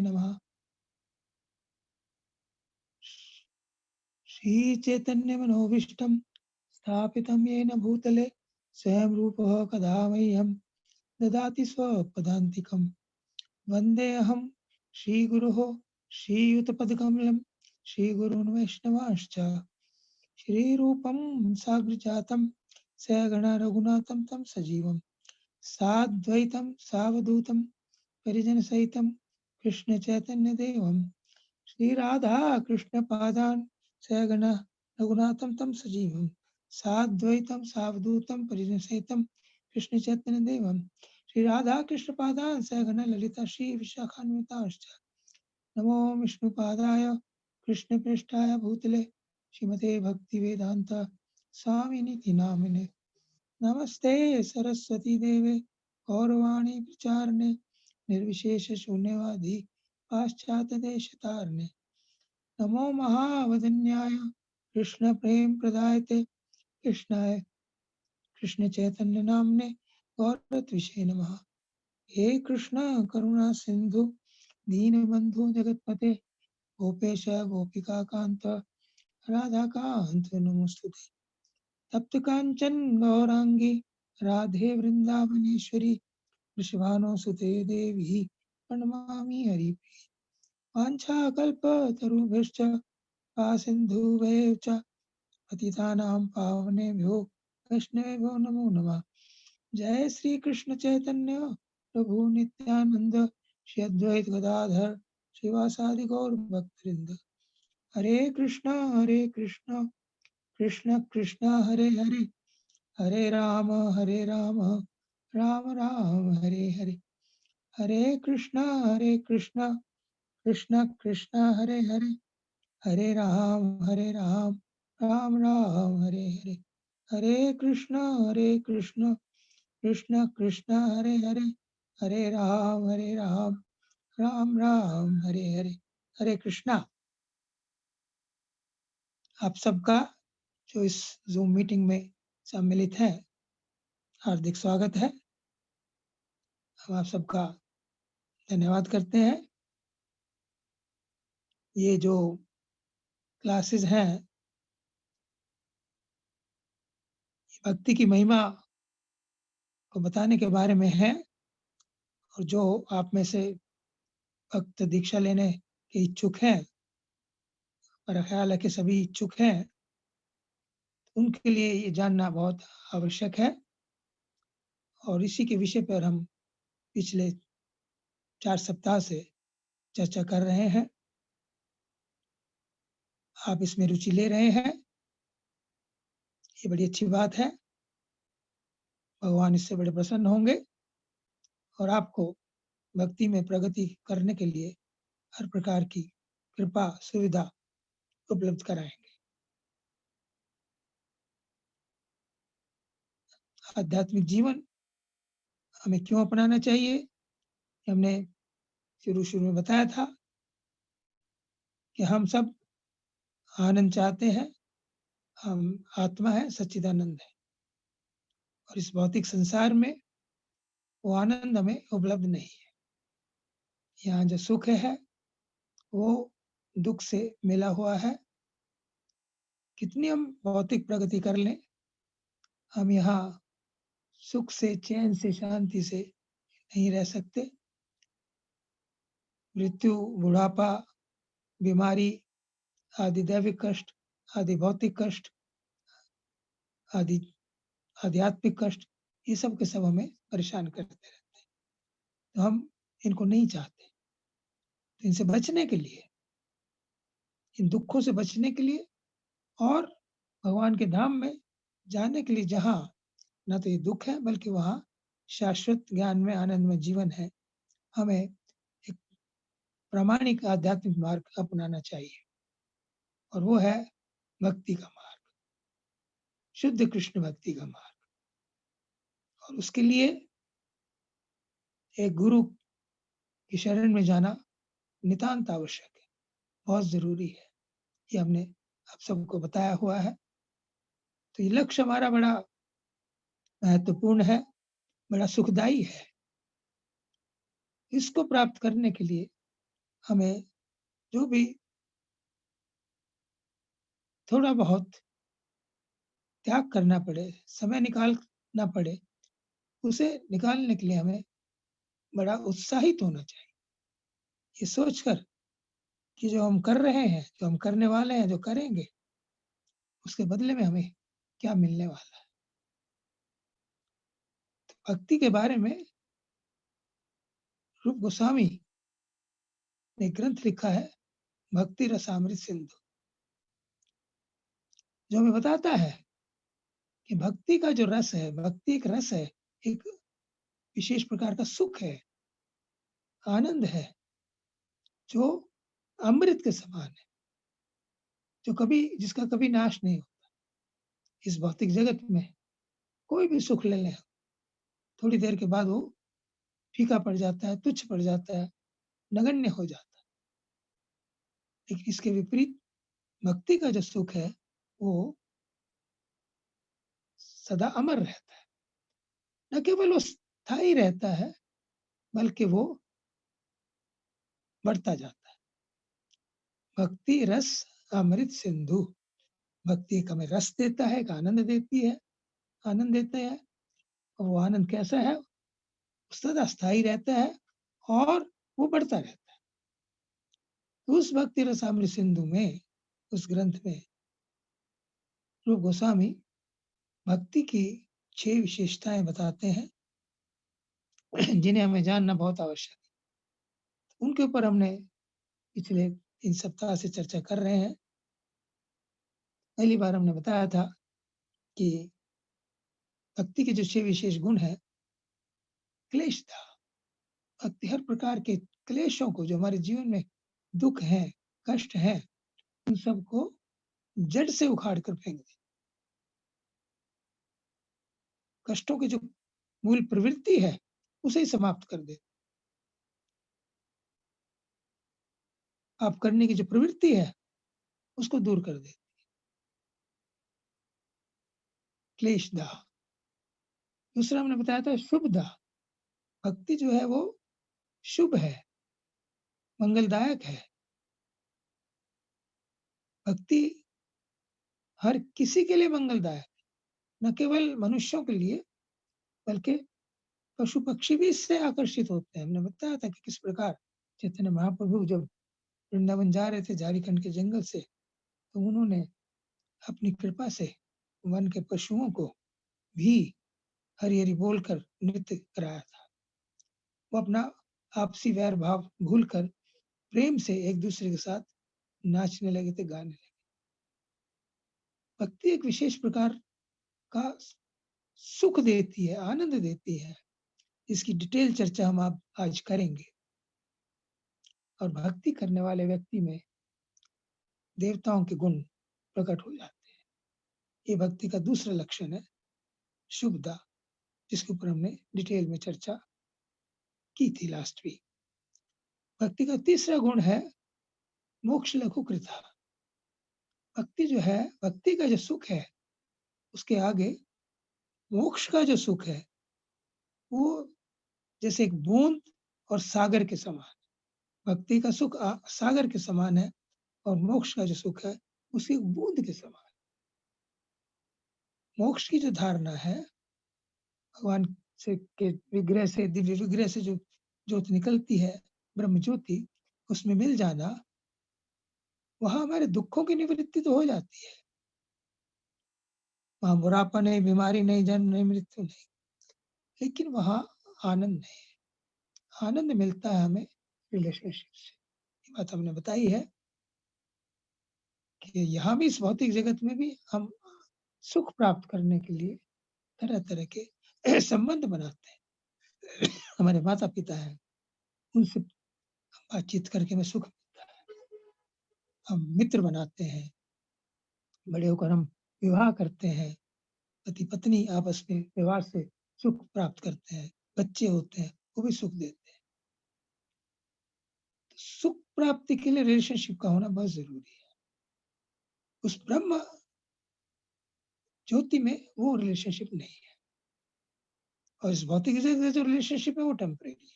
नमः। श्रीचैतन्यमनोभीष्टं स्थापितं येन भूतले स्वयं रूपः कदा मह्यं ददाति स्वपदान्तिकं। वन्देऽहं श्रीगुरोः श्रीयुतपदकमलं श्रीगुरून् वैष्णवांश्च श्रीरूपं साग्रजातं सहगण रघुनाथं तं सजीवं साद्वैतं सावधूतं परिजनसहितं कृष्णचैतन्यदेवं श्रीराधा कृष्णपादान् सहगण रघुनाथं तं सजीवं साद्वैतं सावधूतं परिजनसहितं कृष्णचैतन्यदेवं श्रीराधा कृष्णपादान् सहगण ललिता श्रीविशाखान्वितांश्च नमो विष्णुपादाय कृष्णप्रेष्ठाय भूतले श्रीमते भक्तिवेदांत स्वामिनिति नामिने नमस्ते सरस्वती देवे गौरवाणी प्रचारणे निर्विशेष शून्यवादी पाश्चात्य देशतारणे नमो महावदन्याय कृष्ण प्रेम प्रदायते कृष्णाय कृष्ण चैतन्य नामने गौरत्विषे नमः। हे कृष्ण करुणा सिंधु दीनबंधु जगतपते गोपेश गोपिका कांत राधाकांत नमोस्तुते तप्त कांचन गौरांगी राधे वृंदावनेश्वरी वृषभानुसुते देवी प्रणमामि हरिप्रिये वाञ्छाकल्पतरुभ्यश्च सिन्धुभ्यः च पतितानां पावनेभ्यो वैष्णवेभ्यो नमो नमः। जय श्री कृष्ण चैतन्य प्रभु नित्यानंद श्री अद्वैत गदाधर श्रीवासादि गौर भक्तवृंद हरे कृष्णा कृष्ण कृष्ण हरे हरे हरे राम राम राम हरे हरे हरे कृष्णा कृष्ण कृष्ण हरे हरे हरे राम राम राम हरे हरे हरे कृष्णा कृष्ण कृष्ण हरे हरे हरे राम राम राम हरे हरे हरे कृष्णा। आप सबका जो इस जूम मीटिंग में सम्मिलित है हार्दिक स्वागत है। हम आप सबका धन्यवाद करते हैं। ये जो क्लासेस हैं भक्ति की महिमा को बताने के बारे में है और जो आप में से भक्त दीक्षा लेने के इच्छुक हैं, मेरा ख्याल है कि सभी इच्छुक हैं, उनके लिए ये जानना बहुत आवश्यक है और इसी के विषय पर हम पिछले 4 सप्ताह से चर्चा कर रहे हैं। आप इसमें रुचि ले रहे हैं, ये बड़ी अच्छी बात है। भगवान इससे बड़े प्रसन्न होंगे और आपको भक्ति में प्रगति करने के लिए हर प्रकार की कृपा सुविधा उपलब्ध कराएंगे। आध्यात्मिक जीवन हमें क्यों अपनाना चाहिए, हमने शुरू में बताया था कि हम सब आनंद चाहते हैं, हम आत्मा है, सच्चिदानंद है और इस भौतिक संसार में वो आनंद हमें उपलब्ध नहीं है। यहाँ जो सुख है वो दुख से मिला हुआ है। कितनी हम भौतिक प्रगति कर लें, हम यहाँ सुख से, चैन से, शांति से नहीं रह सकते। मृत्यु, बुढ़ापा, बीमारी आदि दैविक कष्ट, आदि भौतिक कष्ट, आदि आध्यात्मिक कष्ट, ये सब के सब हमें परेशान करते रहते हैं। तो हम इनको नहीं चाहते। तो इनसे बचने के लिए, इन दुखों से बचने के लिए और भगवान के धाम में जाने के लिए जहाँ न तो ये दुख है बल्कि वहाँ शाश्वत ज्ञान में आनंद में जीवन है, हमें एक प्रामाणिक आध्यात्मिक मार्ग अपनाना चाहिए और वो है भक्ति का मार्ग, शुद्ध कृष्ण भक्ति का मार्ग। और उसके लिए एक गुरु की शरण में जाना नितांत आवश्यक है, बहुत जरूरी है। ये हमने आप सबको बताया हुआ है। तो ये लक्ष्य हमारा बड़ा महत्वपूर्ण है, बड़ा सुखदायी है। इसको प्राप्त करने के लिए हमें जो भी थोड़ा बहुत त्याग करना पड़े, समय निकालना पड़े, उसे निकालने के लिए हमें बड़ा उत्साहित होना चाहिए। ये सोचकर कि जो हम कर रहे हैं, जो हम करने वाले हैं, जो करेंगे, उसके बदले में हमें क्या मिलने वाला है। भक्ति के बारे में रूप गोस्वामी ने ग्रंथ लिखा है, भक्ति रसामृत सिंधु, जो हमें बताता है कि भक्ति का जो रस है, भक्ति एक रस है, एक विशेष प्रकार का सुख है, आनंद है, जो अमृत के समान है, जिसका कभी नाश नहीं होता। इस भौतिक जगत में कोई भी सुख ले लें, थोड़ी देर के बाद वो फीका पड़ जाता है, तुच्छ पड़ जाता है, नगण्य हो जाता है। लेकिन इसके विपरीत भक्ति का जो सुख है, वो सदा अमर रहता है। न केवल वो स्थायी रहता है, बल्कि वो बढ़ता जाता है। भक्ति रस अमृत सिंधु, भक्ति एक हमें रस देता है, एक आनंद देता है, और वो आनंद कैसा है? सदा स्थायी रहता है और वो बढ़ता रहता है। उस भक्ति रसामृत सिंधु में, उस ग्रंथ में रूप गोस्वामी भक्ति की 6 विशेषताएं बताते हैं, जिन्हें हमें जानना बहुत आवश्यक है। उनके ऊपर हमने पिछले 3 सप्ताह से चर्चा कर रहे हैं। पहली बार हमने बताया था कि भक्ति के जो 6 विशेष गुण हैं, क्लेश था। भक्ति हर प्रकार के क्लेशों को, जो हमारे जीवन में दुख हैं, कष्ट हैं, उन सबको जड़ से उखाड़ कर फेंक दे। कष्टों की जो मूल प्रवृत्ति है, उसे ही समाप्त कर दे। पाप करने की जो प्रवृत्ति है, उसको दूर कर दे। क्लेश दाह। दूसरा हमने बताया था शुभ दाह। भक्ति जो है वो शुभ है, मंगलदायक है। भक्ति हर किसी के लिए मंगलदायक है, न केवल मनुष्यों के लिए, बल्कि पशु पक्षी भी इससे आकर्षित होते हैं। हमने बताया था कि किस प्रकार चैतन्य महाप्रभु जब वृंदावन जा रहे थे झारखंड के जंगल से, तो उन्होंने अपनी कृपा से वन के पशुओं को भी हरि हरि बोलकर नृत्य कराया था। वो अपना आपसी वैर भाव भूलकर प्रेम से एक दूसरे के साथ नाचने लगे थे, गाने लगे। भक्ति एक विशेष प्रकार का सुख देती है, आनंद देती है। इसकी डिटेल चर्चा हम आप आज करेंगे। और भक्ति करने वाले व्यक्ति में देवताओं के गुण प्रकट हो जाते हैं। ये भक्ति का दूसरा लक्षण है, शुभदा, जिसके ऊपर हमने डिटेल में चर्चा की थी लास्ट वीक। भक्ति का तीसरा गुण है मोक्ष लघु कृता। भक्ति जो है, भक्ति का जो सुख है, उसके आगे मोक्ष का जो सुख है, वो जैसे एक बूंद और सागर के समान। भक्ति का सुख सागर के समान है, और मोक्ष का जो सुख है, उसकी बूंद के समान। मोक्ष की जो धारणा है, भगवान से के विग्रह से, दिव्य विग्रह से जो ज्योति निकलती है, ब्रह्म ज्योति, उसमें मिल जाना, वहां हमारे दुखों की निवृत्ति तो हो जाती है। वहां बुढ़ापा नहीं, बीमारी नहीं, जन्म नहीं, मृत्यु नहीं, लेकिन वहां आनंद नहीं। आनंद मिलता है हमें रिलेशनशिप से। ये बात हमने बताई है कि यहाँ भी, इस भौतिक जगत में भी, हम सुख प्राप्त करने के लिए तरह तरह के संबंध बनाते हैं। हमारे माता पिता हैं, उनसे बातचीत करके हमें सुख मिलता है। हम मित्र बनाते हैं, बड़े होकर हम विवाह करते हैं, पति पत्नी आपस में व्यवहार से सुख प्राप्त करते हैं, बच्चे होते हैं, वो भी सुख देते हैं। तो सुख प्राप्ति के लिए रिलेशनशिप का होना बहुत जरूरी है। उस ब्रह्म ज्योति में वो रिलेशनशिप नहीं है, और इस भौतिक जगत का जो रिलेशनशिप है वो टेम्परेरी है,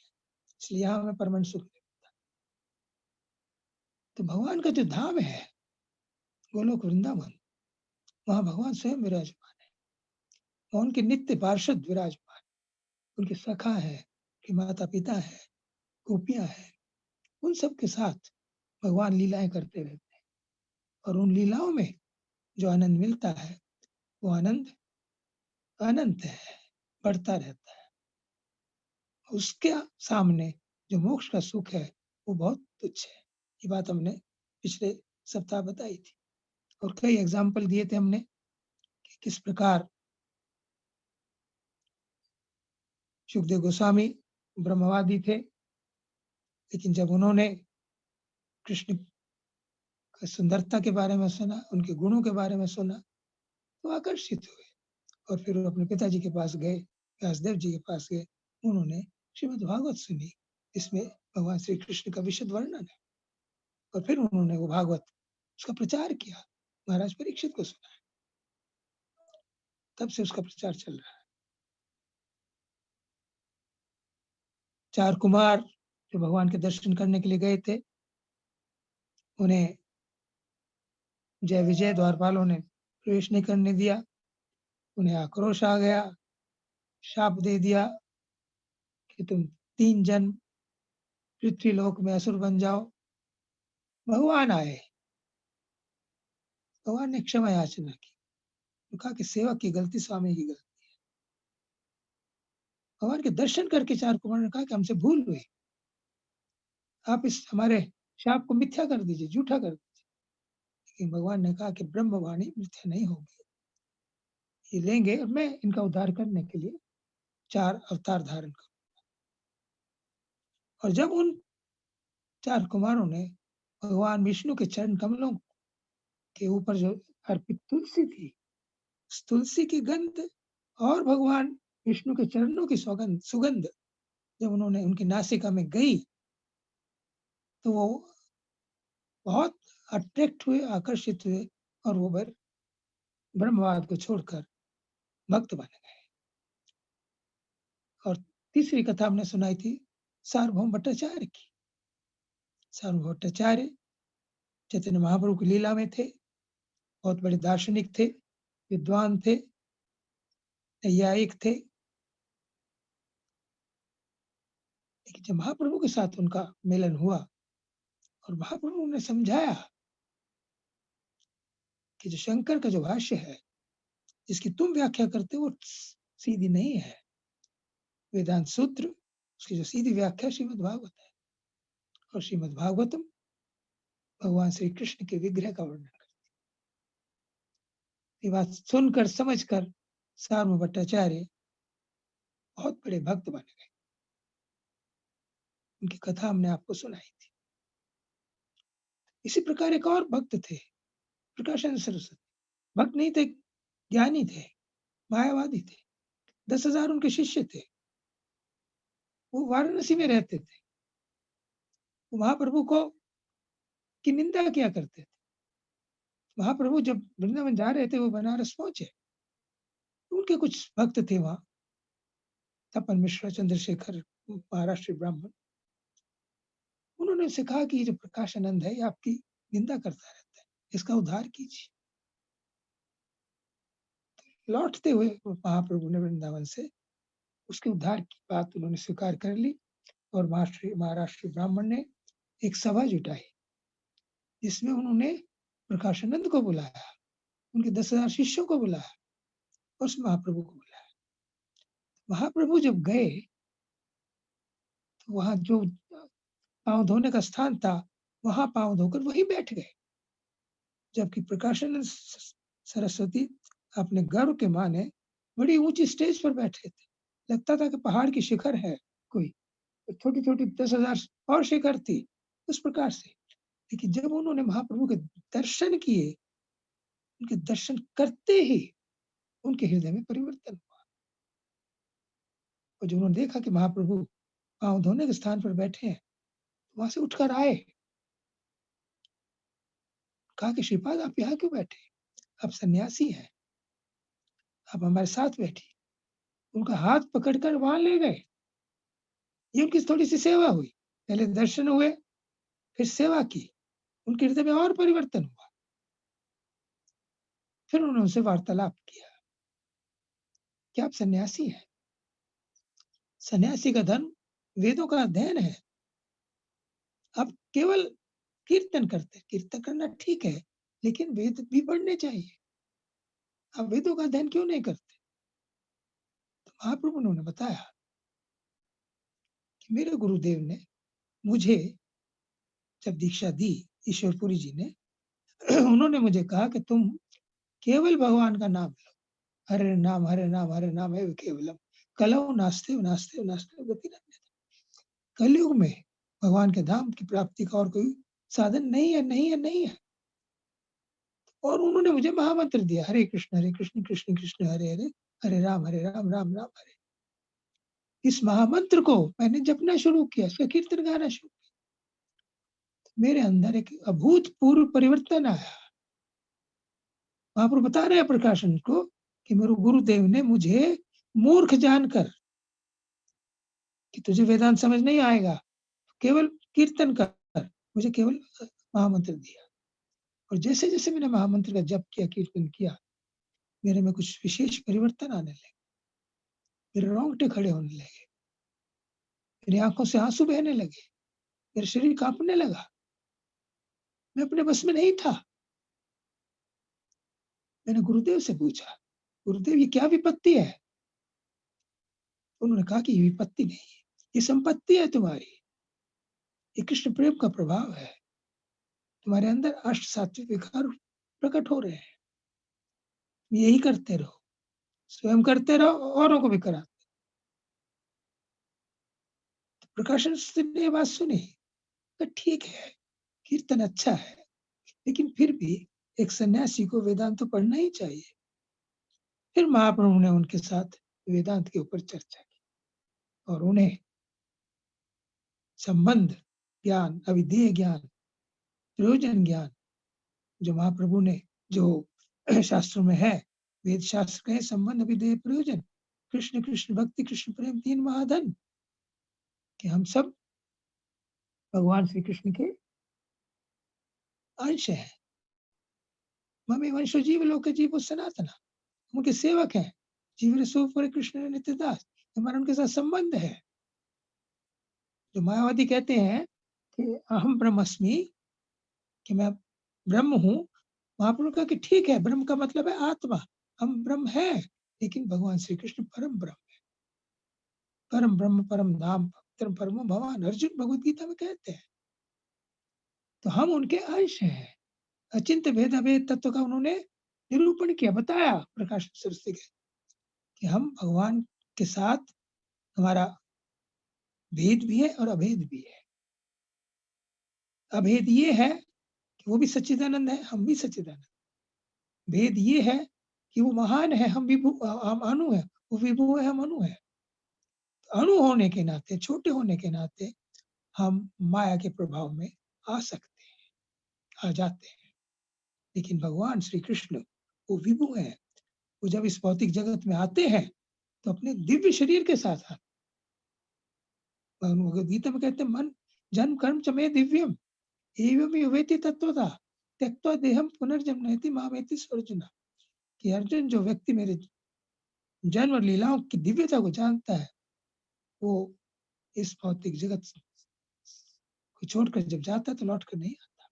इसलिए यहाँ हमें परमानेंट सुख नहीं। तो भगवान का जो धाम है, गोलोक वृंदावन, वहाँ भगवान स्वयं विराजमान है। वहाँ उनके नित्य पार्षद विराजमान, उनके सखा हैं, उनके माता-पिता हैं, गोपियाँ हैं। उन सब के साथ भगवान लीलाएँ करते रहते हैं और उन लीलाओं में जो आनंद मिलता है, वो आनंद अनंत है, बढ़ता रहता है। उसके सामने जो मोक्ष का सुख है, वो बहुत तुच्छ है। ये बात हमने पिछले सप्ताह बताई थी और कई एग्ज़ाम्पल दिए थे हमने कि किस प्रकार सुखदेव गोस्वामी ब्रह्मवादी थे, लेकिन जब उन्होंने कृष्ण की सुंदरता के बारे में सुना, उनके गुणों के बारे में सुना, तो आकर्षित हुए और फिर वो अपने पिताजी के पास गए, व्यासदेव जी के पास गए। उन्होंने श्रीमद् भागवत सुनी, इसमें भगवान श्री कृष्ण का विशद वर्णन है और फिर उन्होंने वो भागवत उसका प्रचार किया, महाराज परीक्षित को सुनाया। तब से उसका प्रचार चल रहा है। 4 कुमार जो भगवान के दर्शन करने के लिए गए थे, उन्हें जय विजय द्वारपालों ने प्रवेश नहीं करने दिया। उन्हें आक्रोश आ गया, शाप दे दिया कि तुम 3 जन्म पृथ्वीलोक में असुर बन जाओ। भगवान आए, भगवान ने क्षमा याचना की। तो कहा कि सेवक की गलती स्वामी की गलती। भगवान के दर्शन करके 4 कुमारों ने कहा कि हमसे भूल हुई। आप इस हमारे शाप को मिथ्या कर दीजिए, झूठा कर दीजिए। लेकिन भगवान ने कहा कि ब्रह्मवाणी मिथ्या नहीं होगी। ये लेंगे और मैं इनका उद्धार करने के लिए 4 अवतार धारण करूँ। और जब उन 4 कुमारों ने भगवान विष्णु के चरण कमलों के ऊपर जो अर्पित तुलसी थी, उस तुलसी की गंध और भगवान विष्णु के चरणों की सुगंध जब उन्होंने उनकी नासिका में गई, तो वो बहुत अट्रैक्ट हुए, आकर्षित हुए और वो ब्रह्मवाद को छोड़कर भक्त बन गए। और तीसरी कथा हमने सुनाई थी सार्वभौम भट्टाचार्य की। सार्वभौम भट्टाचार्य चैतन्य महाप्रभु की लीला में थे, बहुत बड़े दार्शनिक थे, विद्वान थे, नैयायिक थे। लेकिन जब महाप्रभु के साथ उनका मिलन हुआ और महाप्रभु ने समझाया कि जो शंकर का जो भाष्य है, जिसकी तुम व्याख्या करते हो, वो सीधी नहीं है। वेदांत सूत्र, उसकी जो सीधी व्याख्या श्रीमद् भागवत है और श्रीमद् भागवतम भगवान श्री कृष्ण के विग्रह का वर्णन करती है। ये बात सुनकर समझकर सार्वभौम भट्टाचार्य बहुत बड़े भक्त बन गए। उनकी कथा हमने आपको सुनाई थी। इसी प्रकार एक और भक्त थे, प्रकाशानंद सरस्वती। भक्त नहीं थे, ज्ञानी थे, मायावादी थे। 10,000 उनके शिष्य थे। वो वाराणसी में रहते थे। वो महाप्रभु को की निंदा किया करते थे। महाप्रभु जब वृंदावन जा रहे थे, वो बनारस पहुंचे। उनके कुछ भक्त थे वहां, तपन मिश्रा, चंद्रशेखर, महाराष्ट्र ब्राह्मण। उन्होंने उनसे कहा कि ये जो प्रकाशानंद है, ये आपकी निंदा करता रहता है, इसका उद्धार कीजिए। लौटते हुए महाप्रभु ने वृंदावन से उसके उद्धार की बात उन्होंने स्वीकार कर ली और महाराष्ट्र ब्राह्मण ने एक सभा जुटाई, जिसमें उन्होंने प्रकाशानंद को बुलाया, उनके 10,000 शिष्यों को बुलाया और उस महाप्रभु को बुलाया। महाप्रभु जब गए, तो वहां जो पांव धोने का स्थान था, वहां पांव धोकर वहीं बैठ गए। जबकि प्रकाशानंद सरस्वती अपने गर्व के माने बड़ी ऊंची स्टेज पर बैठे थे। लगता था कि पहाड़ की शिखर है कोई, छोटी-छोटी 10,000 और शिखर थी, उस प्रकार से। लेकिन जब उन्होंने महाप्रभु के दर्शन किए, उनके दर्शन करते ही उनके हृदय में परिवर्तन हुआ। और जब उन्होंने देखा कि महाप्रभु पाँव धोने के स्थान पर बैठे हैं, तो वहां से उठकर आए। कहा कि श्रीपाद आप यहाँ क्यों बैठे? आप सन्यासी हैं, आप हमारे साथ बैठिए। उनका हाथ पकड़कर वहां ले गए। ये उनकी थोड़ी सी सेवा हुई। पहले दर्शन हुए, फिर सेवा की। उनके हृदय में और परिवर्तन हुआ। फिर उन्होंने उनसे वार्तालाप किया कि आप सन्यासी हैं। सन्यासी का धर्म वेदों का अध्ययन है। आप केवल कीर्तन करते हैं। कीर्तन करना ठीक है, लेकिन वेद भी पढ़ने चाहिए। आप वेदों का अध्ययन क्यों नहीं करते? तो महाप्रभु ने उन्हें बताया कि मेरे गुरुदेव ने मुझे जब दीक्षा दी, ईश्वरपुरी जी ने, उन्होंने मुझे कहा कि तुम केवल भगवान का नाम लो। हरे नाम, हरे नाम, हरे नाम एव केवलम। कलौ नास्ते नास्ते नास्ते गतिरन्यथा। कलयुग में भगवान के धाम की प्राप्ति का और कोई साधन नहीं है, नहीं है, नहीं है। और उन्होंने मुझे महामंत्र दिया, हरे कृष्ण कृष्ण कृष्ण हरे हरे, हरे राम राम राम हरे। इस महामंत्र को मैंने जपना शुरू किया, इसका कीर्तन गाना शुरू किया। मेरे अंदर एक अभूतपूर्व परिवर्तन आया। महाप्रभु बता रहे हैं प्रकाशन को कि मेरे गुरुदेव ने मुझे मूर्ख जानकर कि तुझे वेदांत समझ नहीं आएगा, केवल कीर्तन कर, मुझे केवल महामंत्र दिया। और जैसे-जैसे मैंने महामंत्र का जप किया, कीर्तन किया, मेरे में कुछ विशेष परिवर्तन आने लगे। मेरे रोंगटे खड़े होने लगे, मेरी आँखों से आँसू बहने लगे, मेरा शरीर काँपने लगा। मैं अपने बस में नहीं था। मैंने गुरुदेव से पूछा, गुरुदेव ये क्या विपत्ति है? उन्होंने कहा कि ये विपत्ति नहीं है, ये संपत्ति है तुम्हारी। ये कृष्ण प्रेम का प्रभाव है। तुम्हारे अंदर अष्ट सात्विक विकार प्रकट हो रहे हैं। यही करते रहो, स्वयं करते रहो, औरों को भी कराते। तो प्रकाशन ने ये बात सुनी, तो ठीक है, कीर्तन अच्छा है, लेकिन फिर भी एक सन्यासी को वेदांत तो पढ़ना ही चाहिए। फिर महाप्रभु ने उनके साथ वेदांत के ऊपर चर्चा की और उन्हें संबंध ज्ञान, अविधेय ज्ञान, प्रयोजन ज्ञान, जो महाप्रभु ने जो शास्त्रों में है, वेद शास्त्र कहे संबंध, अविधेय, प्रयोजन, कृष्ण कृष्ण भक्ति, कृष्ण प्रेम, 3 महाधन, कि हम सब भगवान श्री कृष्ण के अंश हैं। ममे वंशो जीव लोके जीवो सनातना, उनके सेवक हैं। जीव सोपर कृष्ण नित्यदास, हमारा उनके साथ संबंध है। जो मायावादी कहते हैं कि अहम ब्रह्मस्मि, कि मैं ब्रह्म हूँ, महाप्रभु कहा कि ठीक है, ब्रह्म का मतलब है आत्मा, हम ब्रह्म है, लेकिन भगवान श्री कृष्ण परम ब्रह्म है। परम ब्रह्म, परम धाम, पवित्र परमो भगवान, अर्जुन भगवत गीता में कहते हैं। तो हम उनके अंश हैं। अचिंत भेद अभेद तत्व का उन्होंने निरूपण किया, बताया प्रकाश सरस्वती के, कि हम भगवान के साथ हमारा भेद भी है और अभेद भी है। अभेद ये है कि वो भी सच्चिदानंद है, हम भी सच्चिदानंद। भेद ये है कि वो महान है, हम अणु है, वो विभु है, हम अणु है। अणु होने के नाते, छोटे होने के नाते हम माया के प्रभाव में आ सकते हैं, आ जाते हैं। लेकिन भगवान श्री कृष्ण वो विभु हैं। वो जब इस भौतिक जगत में आते हैं तो अपने दिव्य शरीर के साथ आते हैं। भगवद गीता में कहते हैं, मन जन्म कर्म च मे दिव्यम एवं युवेति तत्वता त्यक्त्वा देहम पुनर्जन्मति मामेति अर्जुन, कि अर्जुन जो व्यक्ति मेरे जन्म और लीलाओं की दिव्यता को जानता है, वो इस भौतिक जगत को छोड़कर जब जाता है तो लौट कर नहीं आता।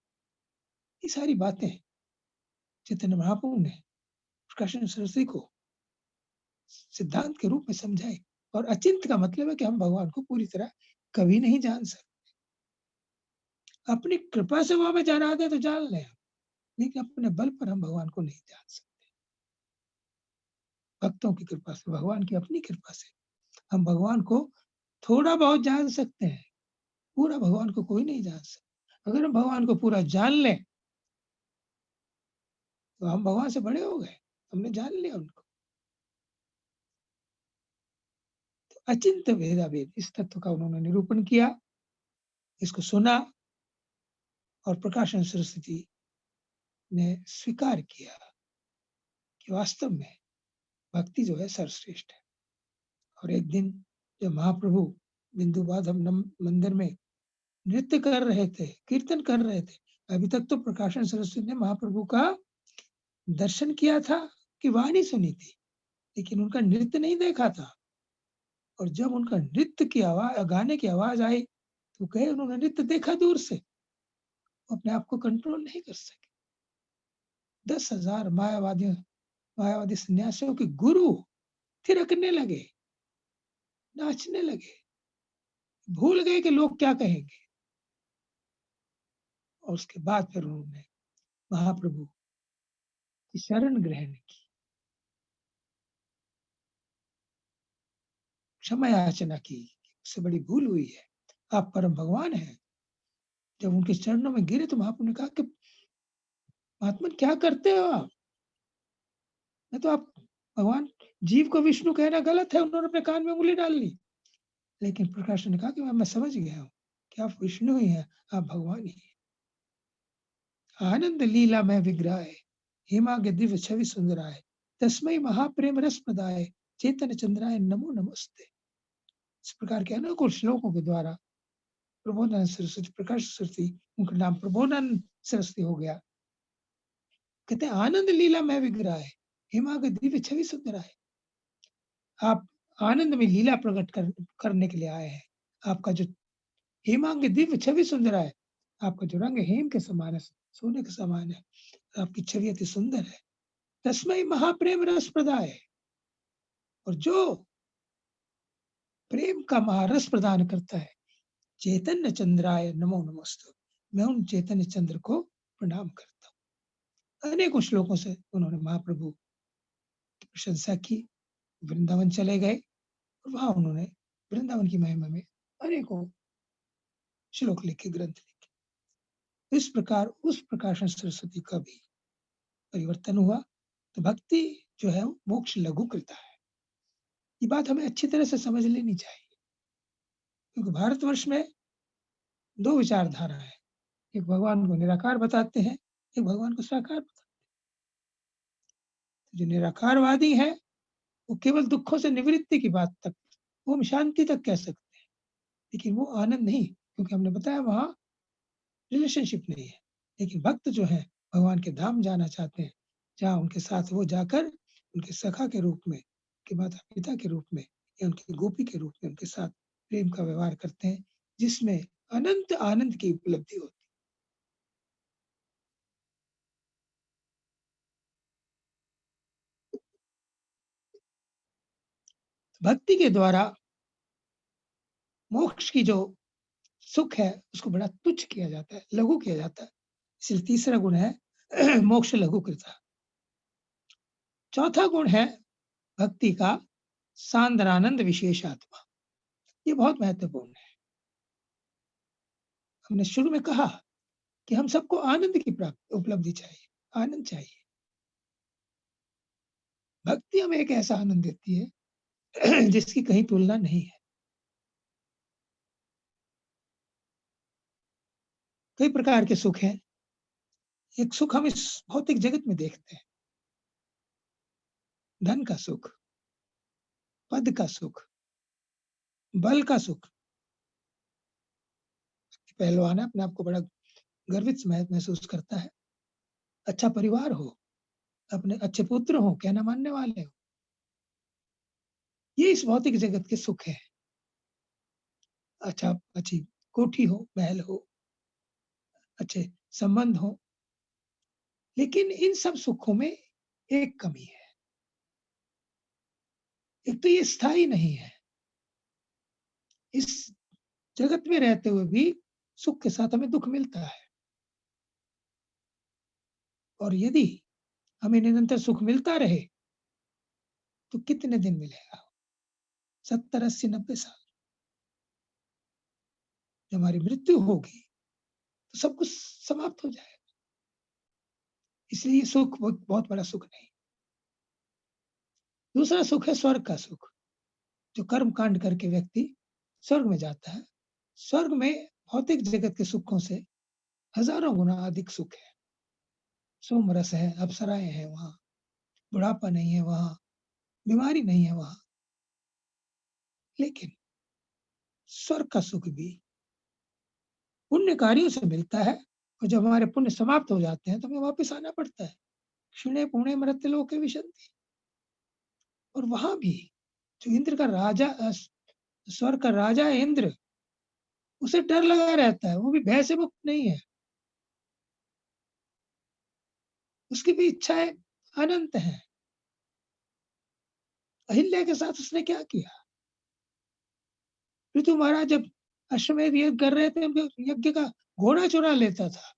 ये सारी बातें चैतन्य महाप्रभु ने प्रकाशन सरस्वती को सिद्धांत के रूप में समझाए। और अचिंत का मतलब है कि हम भगवान को पूरी तरह कभी नहीं जान सकते। अपनी कृपा से वहां में जाना आता है तो जान लें, लेकिन अपने बल पर हम भगवान को नहीं जान सकते। भक्तों की कृपा से, भगवान की अपनी कृपा से हम भगवान को थोड़ा बहुत जान सकते हैं, पूरा भगवान को कोई नहीं जान सकता। अगर हम भगवान को पूरा जान लें तो हम भगवान से बड़े हो गए, हमने जान लिया उनको। तो अचिंत्य भेदाभेद, इस तत्व का उन्होंने निरूपण किया, इसको सुना और प्रकाशन सरस्वती ने स्वीकार किया कि वास्तव में भक्ति जो है सर्वश्रेष्ठ है। और एक दिन जब महाप्रभु बिंदु माधव मंदिर में नृत्य कर रहे थे, कीर्तन कर रहे थे, अभी तक तो प्रकाशन सरस्वती ने महाप्रभु का दर्शन किया था कि वाणी सुनी थी, लेकिन उनका नृत्य नहीं देखा था। और जब उनका नृत्य की आवाज़, गाने की आवाज़ आई, तो कहे उन्होंने नृत्य देखा दूर से, वो अपने आप को कंट्रोल नहीं कर सके। 10,000 मायावादी सन्यासियों के गुरु थिरकने लगे, नाचने लगे, भूल गए कि लोग क्या कहेंगे। और उसके बाद फिर उन्होंने महाप्रभु की शरण ग्रहण की, क्षमा याचना की, उससे बड़ी भूल हुई है, आप परम भगवान हैं। जब उनके चरणों में गिरे तो महाप्रभु ने कहा कि महात्मन क्या करते हो आप? मैं तो आप भगवान जीव को विष्णु कहना गलत है, उन्होंने अपने कान में उँगली डाल ली। लेकिन प्रकाश ने कहा कि मैं समझ गया हूँ कि आप विष्णु ही हैं, आप भगवान ही हैं। आनंद लीला में विग्रहाय, हेमांग दिव्य छवि सुंदराय, तस्मै महाप्रेम रस प्रदाय, चेतन चंद्राय नमो नमस्ते। इस प्रकार के अनेकों श्लोकों के द्वारा प्रबोधानंद सरस्वती, प्रकाश सरस्वती, उनका नाम प्रबोधानंद सरस्वती हो गया। कहते हैं आनंद लीला में विग्रहाय, हेमांग दिव्य छवि सुंदराय। आप आनंद में लीला प्रकट करने के लिए आए हैं। आपका जो हेमांग दिव्य छवि सुंदराय, आपका जो रंग हेम के समान है, सोने के समान है, आपकी छवि अति सुंदर है। तस्मै महाप्रेम रस प्रदाय, और जो प्रेम का महारस प्रदान करता है, चैतन्य चंद्राय नमो नमस्तु, मैं उन चैतन्य चंद्र को प्रणाम करता हूँ। अनेकों श्लोकों से उन्होंने महाप्रभु की प्रशंसा की। वृंदावन चले गए और वहां उन्होंने वृंदावन की महिमा में अनेकों श्लोक लिखे, ग्रंथ लिखे। इस प्रकार उस प्रकाशन सरस्वती का भी परिवर्तन हुआ। तो भक्ति जो है मोक्ष लघुकृता है। ये बात हमें अच्छी तरह से समझ लेनी चाहिए, क्योंकि भारतवर्ष में दो विचारधारा है। एक भगवान को निराकार बताते हैं, एक भगवान को साकार बताते हैं। जो निराकारवादी है वो केवल दुखों से निवृत्ति की बात तक, वो हम शांति तक कह सकते हैं, लेकिन वो आनंद नहीं, क्योंकि हमने बताया वहां रिलेशनशिप नहीं है। लेकिन भक्त जो है भगवान के धाम जाना चाहते हैं, जहाँ उनके साथ वो जाकर उनके सखा के रूप में, उनके माता पिता के रूप में, या उनकी गोपी के रूप में उनके साथ प्रेम का व्यवहार करते हैं, जिसमें अनंत आनंद की उपलब्धि होती है। भक्ति के द्वारा मोक्ष की जो सुख है उसको बड़ा तुच्छ किया जाता है, लघु किया जाता है। इसलिए तीसरा गुण है मोक्ष लघुकृता। चौथा गुण है भक्ति का सांद्रानंद विशेषात्मा। ये बहुत महत्वपूर्ण है। हमने शुरू में कहा कि हम सबको आनंद की प्राप्ति, उपलब्धि चाहिए, आनंद चाहिए। भक्ति हमें एक ऐसा आनंद देती है जिसकी कहीं तुलना नहीं है। कई प्रकार के सुख हैं। एक सुख हम इस भौतिक जगत में देखते हैं, धन का सुख, पद का सुख, बल का सुख। पहलवान है, अपने आप को बड़ा गर्वित महसूस करता है। अच्छा परिवार हो, अपने अच्छे पुत्र हो, कहना मानने वाले हो, ये इस भौतिक जगत के सुख है। अच्छा अच्छी कोठी हो, महल हो, अच्छे संबंध हो, लेकिन इन सब सुखों में एक कमी है। एक तो ये स्थायी नहीं है। इस जगत में रहते हुए भी सुख के साथ हमें दुख मिलता है, और यदि हमें निरंतर सुख मिलता रहे तो कितने दिन मिलेगा? 70, 80, 90 साल। जब हमारी मृत्यु होगी तो सब कुछ समाप्त हो जाएगा। इसलिए सुख बहुत बड़ा सुख नहीं। दूसरा सुख है स्वर्ग का सुख, जो कर्म कांड करके व्यक्ति स्वर्ग में जाता है। स्वर्ग में भौतिक जगत के सुखों से हजारों गुना अधिक सुख है। सोमरस है, अप्सराएं हैं वहां, बुढ़ापा नहीं है वहां, बीमारी नहीं है वहां। लेकिन स्वर्ग का सुख भी पुण्य कार्यों से मिलता है, और जब हमारे पुण्य समाप्त हो जाते हैं तो हमें वापस आना पड़ता है। क्षीणे पुणे मर्त्यलोके विशन्ति। और वहां भी जो इंद्र का राजा स्वर्ग का राजा है इंद्र, उसे डर लगा रहता है, वो भी भय से मुक्त नहीं है। उसकी भी इच्छाएं अनंत हैं। अहिल्या के साथ उसने क्या किया? पृथु महाराज जब अश्वमेध यज्ञ कर रहे थे, उनके यज्ञ का घोड़ा चुरा लेता था।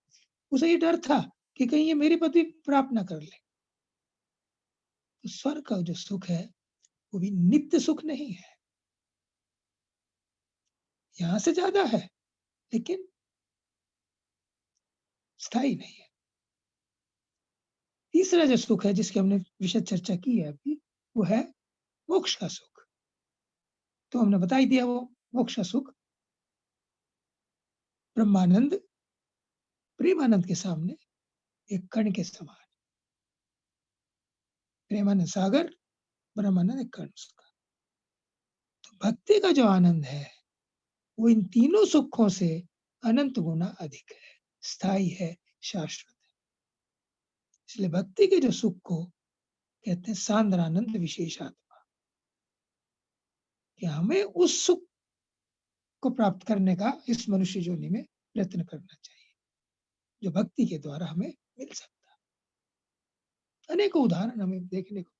उसे ये डर था कि कहीं ये मेरी पति प्राप्त न कर ले। तो स्वर्ग का जो सुख है वो भी नित्य सुख नहीं है, यहां से ज्यादा है लेकिन स्थायी नहीं है। तीसरा जो सुख है जिसकी हमने विशद चर्चा की है अभी, वो है मोक्ष का सुख। तो हमने बता ही दिया, वो मोक्ष का सुख ब्रह्मानंद प्रेमानंद के सामने एक कण के समान। प्रेमानंद सागर, ब्रह्मानंद एक कण उसका। तो भक्ति का जो आनंद है वो इन तीनों सुखों से अनंत गुना अधिक है, स्थायी है, शाश्वत है। इसलिए भक्ति के जो सुख को कहते हैं सांद्रानंद विशेष आत्मा, कि हमें उस सुख को प्राप्त करने का इस मनुष्य योनि में प्रयत्न करना चाहिए, जो भक्ति के द्वारा हमें मिल सकता है। अनेकों उदाहरण हमें देखने को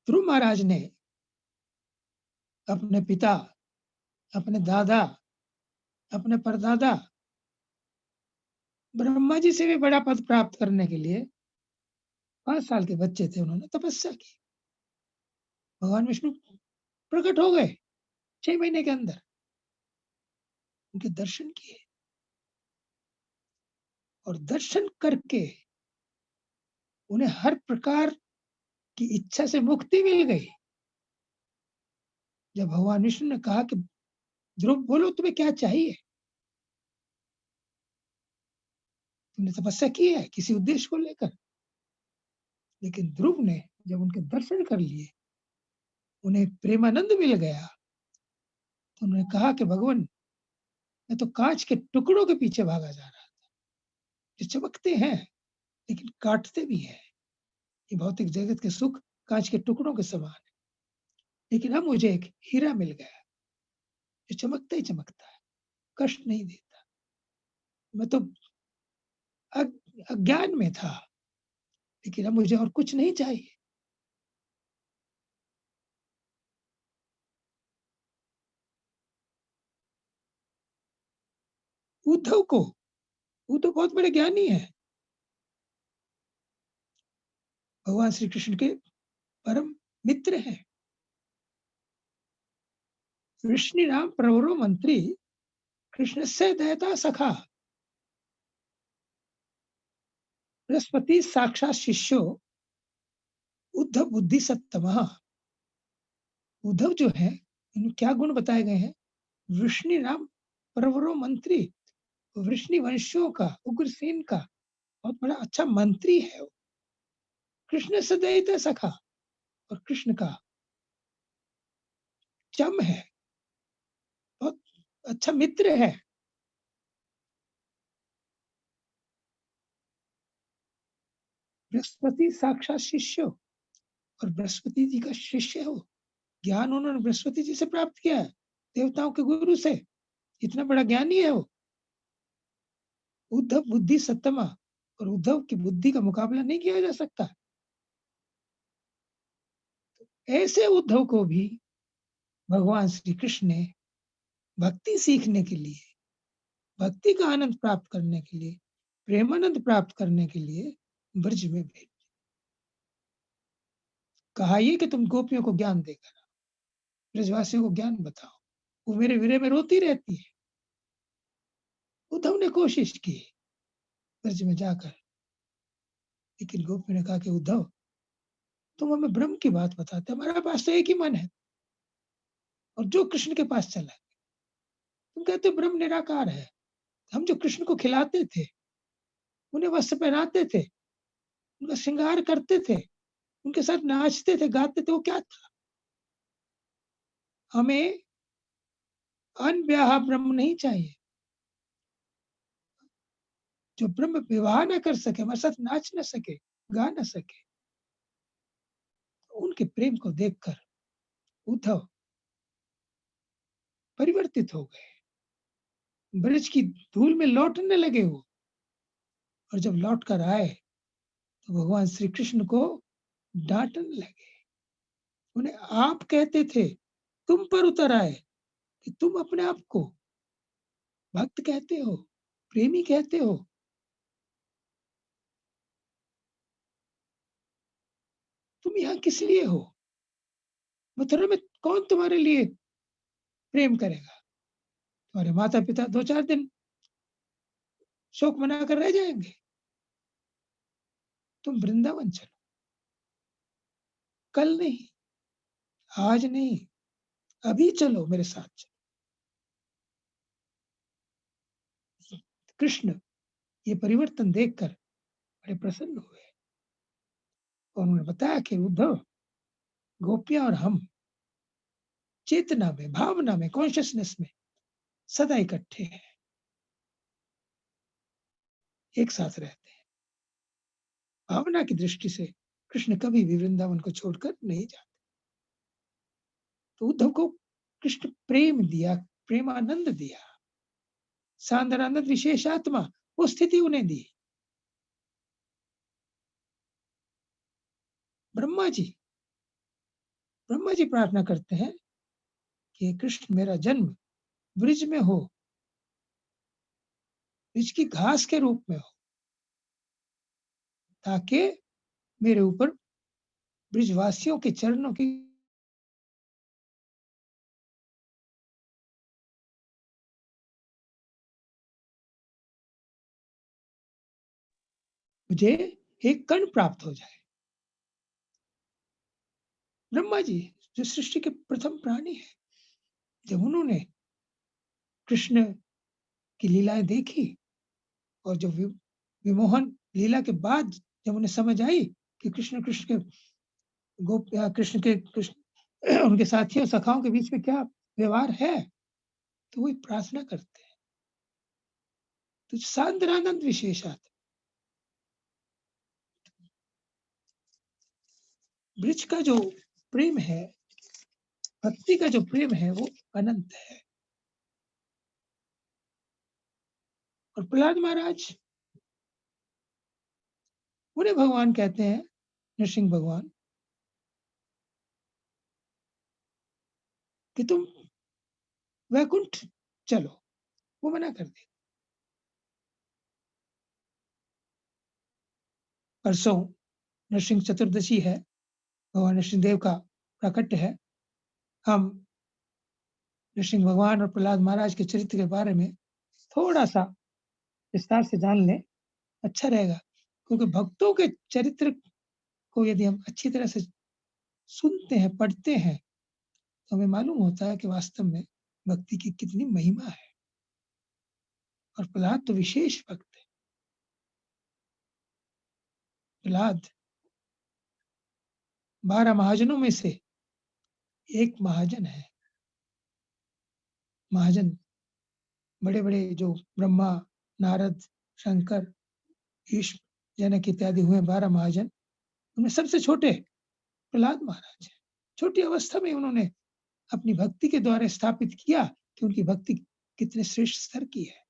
ध्रुव महाराज ने अपने पिता, अपने दादा, अपने परदादा ब्रह्मा जी से भी बड़ा पद प्राप्त करने के लिए 5 साल के बच्चे थे, उन्होंने तपस्या की। भगवान विष्णु प्रकट हो गए 6 महीने के अंदर, उनके दर्शन किए और दर्शन करके उन्हें हर प्रकार की इच्छा से मुक्ति मिल गई। जब भगवान विष्णु ने कहा कि ध्रुव बोलो तुम्हें क्या चाहिए, तुमने तपस्या की है किसी उद्देश्य को लेकर। लेकिन ध्रुव ने जब उनके दर्शन कर लिए, उन्हें प्रेमानंद मिल गया, तो उन्होंने कहा कि भगवान, मैं तो कांच के टुकड़ों के पीछे भागा जा रहा था, जो चमकते हैं लेकिन काटते भी हैं। ये भौतिक जगत के सुख कांच के टुकड़ों के समान है, लेकिन अब मुझे एक हीरा मिल गया जो चमकता ही चमकता है, कष्ट नहीं देता। मैं तो अज्ञान में था, लेकिन अब मुझे और कुछ नहीं चाहिए। उद्धव को, वो तो बहुत बड़े ज्ञानी है, भगवान श्री कृष्ण के परम मित्र हैं। वृष्णिराम प्रवरो मंत्री कृष्ण से दयता सखा, बृहस्पति साक्षात शिष्यो उद्धव बुद्धि सत्तमः। उद्धव जो है, इनमें क्या गुण बताए गए हैं? वृष्णिराम प्रवरो मंत्री, वृष्णि वंशियों का, उग्रसेन का बहुत बड़ा अच्छा मंत्री है वो। कृष्ण से दयता सखा, और कृष्ण का चम है, बहुत अच्छा मित्र है। बृहस्पति साक्षात शिष्य, और बृहस्पति जी का शिष्य हो। ज्ञान उन्होंने बृहस्पति जी से प्राप्त किया है, देवताओं के गुरु से। इतना बड़ा ज्ञानी है वो। उद्धव बुद्धि सत्तमा, और उद्धव की बुद्धि का मुकाबला नहीं किया जा सकता। ऐसे उद्धव को भी भगवान श्री कृष्ण ने भक्ति सीखने के लिए, भक्ति का आनंद प्राप्त करने के लिए, प्रेमानंद प्राप्त करने के लिए ब्रज में भेज। कहा ये कि तुम गोपियों को ज्ञान देकर ब्रजवासियों को ज्ञान बताओ, वो मेरे विरह में रोती रहती है। उद्धव ने कोशिश की ब्रज में जाकर, लेकिन गोपी ने कहा कि उद्धव, तुम हमें ब्रह्म की बात बताते, हमारे पास तो एक ही मन है, और जो कृष्ण के पास चला है। तुम कहते ब्रह्म निराकार है। हम जो कृष्ण को खिलाते थे, उन्हें वस्त्र पहनाते थे, उनका श्रृंगार करते थे, उनके साथ नाचते थे, गाते थे, वो क्या था? हमें अनब्याहा ब्रह्म नहीं चाहिए। जो ब्रह्म विवाह ना कर सके, हमारे साथ नाच ना सके, गा ना सके। उनके प्रेम को देखकर उद्धव परिवर्तित हो गए। ब्रज की धूल में लौटने लगे वो। और जब लौट कर आए तो भगवान श्री कृष्ण को डांटने लगे। उन्हें आप कहते थे, तुम पर उतर आए कि तुम अपने आप को भक्त कहते हो, प्रेमी कहते हो। तुम यहाँ किस लिए हो? मथुरा में कौन तुम्हारे लिए प्रेम करेगा? तुम्हारे माता पिता 2-4 दिन शोक मनाकर रह जाएंगे। तुम वृंदावन चलो, कल नहीं, आज नहीं, अभी चलो मेरे साथ चलो। कृष्ण ये परिवर्तन देखकर बड़े प्रसन्न हुए और उन्होंने बताया कि उद्धव, गोपियां और हम चेतना में, भावना में, कॉन्शियसनेस में सदा इकट्ठे हैं, एक साथ रहते हैं। भावना की दृष्टि से कृष्ण कभी भी वृंदावन को छोड़कर नहीं जाते। तो उद्धव को कृष्ण प्रेम दिया, प्रेमानंद दिया, सांद्रानंद विशेषात्मा, वो स्थिति उन्हें दी। ब्रह्मा जी प्रार्थना करते हैं कि कृष्ण मेरा जन्म ब्रिज में हो, ब्रिज की घास के रूप में हो, ताकि मेरे ऊपर ब्रिजवासियों के चरणों की मुझे एक कण प्राप्त हो जाए। ब्रह्मा जी जो सृष्टि के प्रथम प्राणी है, जब उन्होंने कृष्ण की लीलाएं देखी और जब विमोहन लीला के बाद जब उन्हें समझ आई कि कृष्ण कृष्ण उनके साथियों सखाओं के बीच में क्या व्यवहार है, तो वो प्रार्थना करते हैं, तो सांद्रानंद विशेषात, ब्रिज का जो प्रेम है, भक्ति का जो प्रेम है, वो अनंत है। और प्रहलाद महाराज, उन्हें भगवान कहते हैं, नरसिंह भगवान, कि तुम वैकुंठ चलो, वो मना कर दे। परसों नरसिंह चतुर्दशी है, भगवान नरसिंह का प्राकट्य है। हम नरसिंह भगवान और प्रहलाद महाराज के चरित्र के बारे में थोड़ा सा विस्तार से जान लें, अच्छा रहेगा। क्योंकि भक्तों के चरित्र को यदि हम अच्छी तरह से सुनते हैं, पढ़ते हैं, तो हमें मालूम होता है कि वास्तव में भक्ति की कितनी महिमा है। और प्रहलाद तो विशेष भक्त है। प्रहलाद 12 महाजनों में से एक महाजन है। महाजन बड़े बड़े जो ब्रह्मा, नारद, शंकर, भीष्म, जनक इत्यादि हुए 12 महाजन, उनमें सबसे छोटे प्रहलाद महाराज है। छोटी अवस्था में उन्होंने अपनी भक्ति के द्वारा स्थापित किया कि उनकी भक्ति कितने श्रेष्ठ स्तर की है।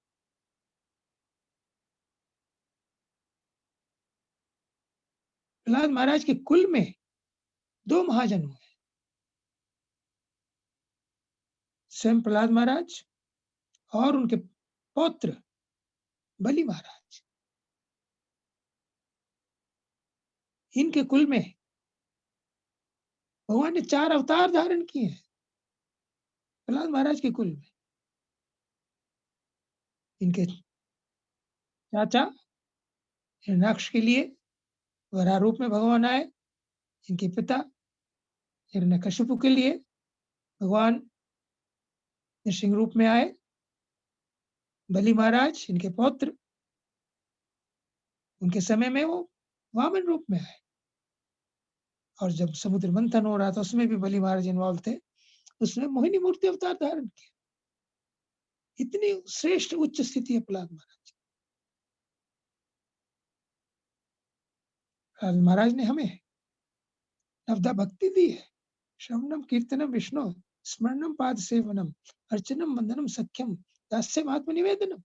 प्रहलाद महाराज के कुल में 2 महाजन हुए, स्वयं प्रहलाद महाराज और उनके पौत्र बलि महाराज। इनके कुल में भगवान ने 4 अवतार धारण किए हैं। प्रहलाद महाराज के कुल में इनके चाचा हिरण्याक्ष के लिए वराह रूप में भगवान आए, इनके पिता हिरण्यकशिपु के लिए भगवान नृसिंह रूप में आए, बलि महाराज इनके पौत्र, उनके समय में वो वामन रूप में आए। और जब समुद्र मंथन हो रहा था उसमें भी बलि महाराज इन्वॉल्व थे, उसमें मोहिनी मूर्ति अवतार धारण किया। इतनी श्रेष्ठ उच्च स्थिति है प्रहलाद महाराज। प्रहलाद महाराज ने हमें नवदा भक्ति दी है। श्रवणम कीर्तनम विष्णु स्मरणम पाद सेवनम अर्चनम वंदनम सख्यम दास्यम आत्म निवेदनम।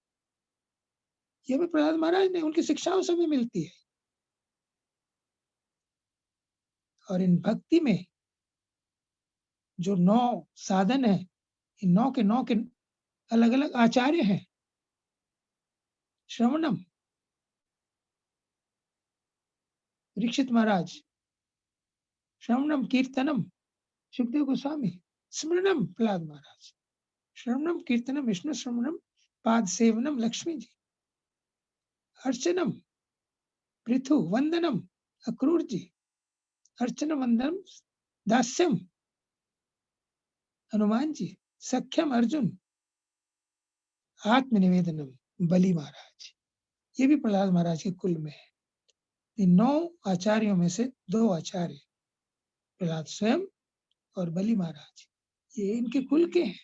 ये हमें प्रहलाद महाराज ने उनकी शिक्षाओं से भी मिलती है। और इन भक्ति में जो 9 साधन है, इन 9 के 9 के अलग अलग आचार्य हैं। श्रवणम परीक्षित महाराज, श्रवणम कीर्तनम सुखदेव गोस्वामी, स्मरणम प्रहलाद महाराज, श्रवणम कीर्तनम विष्णु श्रवणम पाद सेवनम लक्ष्मी जी, अर्चनम पृथु वंदनम अक्रूर जी, अर्चनम वंदनम दास्यम हनुमान जी, सख्यम अर्जुन, आत्मनिवेदनम बलि महाराज। ये भी प्रहलाद महाराज के कुल में है। इन 9 आचार्यों में से 2 आचार्य प्रहलाद स्वयं और बलि महाराज, ये इनके कुल के हैं।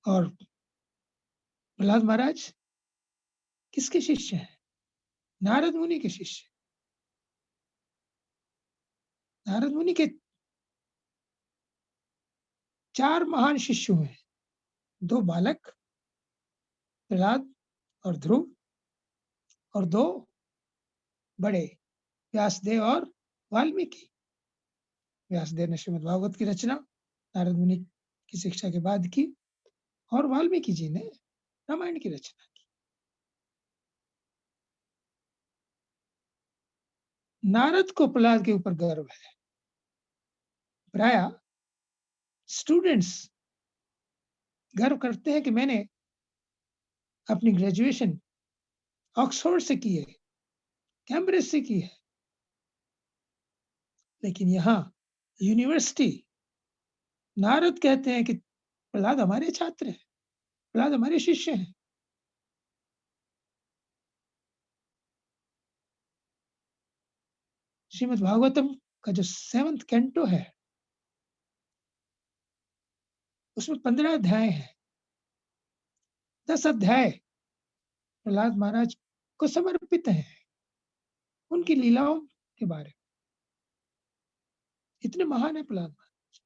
और प्रहलाद महाराज किसके शिष्य हैं? नारद मुनि के शिष्य। नारद मुनि के 4 महान शिष्य हुए, 2 बालक प्रहलाद और ध्रुव, और 2 बड़े व्यासदेव और वाल्मीकि। व्यासदेव ने श्रीमद् भागवत की रचना नारद मुनि की शिक्षा के बाद की, और वाल्मीकि जी ने रामायण की रचना की। नारद को प्रहलाद के ऊपर गर्व है। प्राय स्टूडेंट्स गर्व करते हैं कि मैंने अपनी ग्रेजुएशन ऑक्सफोर्ड से की है, कैम्ब्रिज से की है, लेकिन यहाँ यूनिवर्सिटी नारद कहते हैं कि प्रहलाद हमारे छात्र हैं, प्रहलाद हमारे शिष्य हैं। श्रीमद् भागवतम का जो 7th कैंटो है उसमें 15 अध्याय हैं। 10 अध्याय प्रहलाद महाराज को समर्पित हैं, उनकी लीलाओं के बारे में। इतने महान है प्रहलाद महाराज।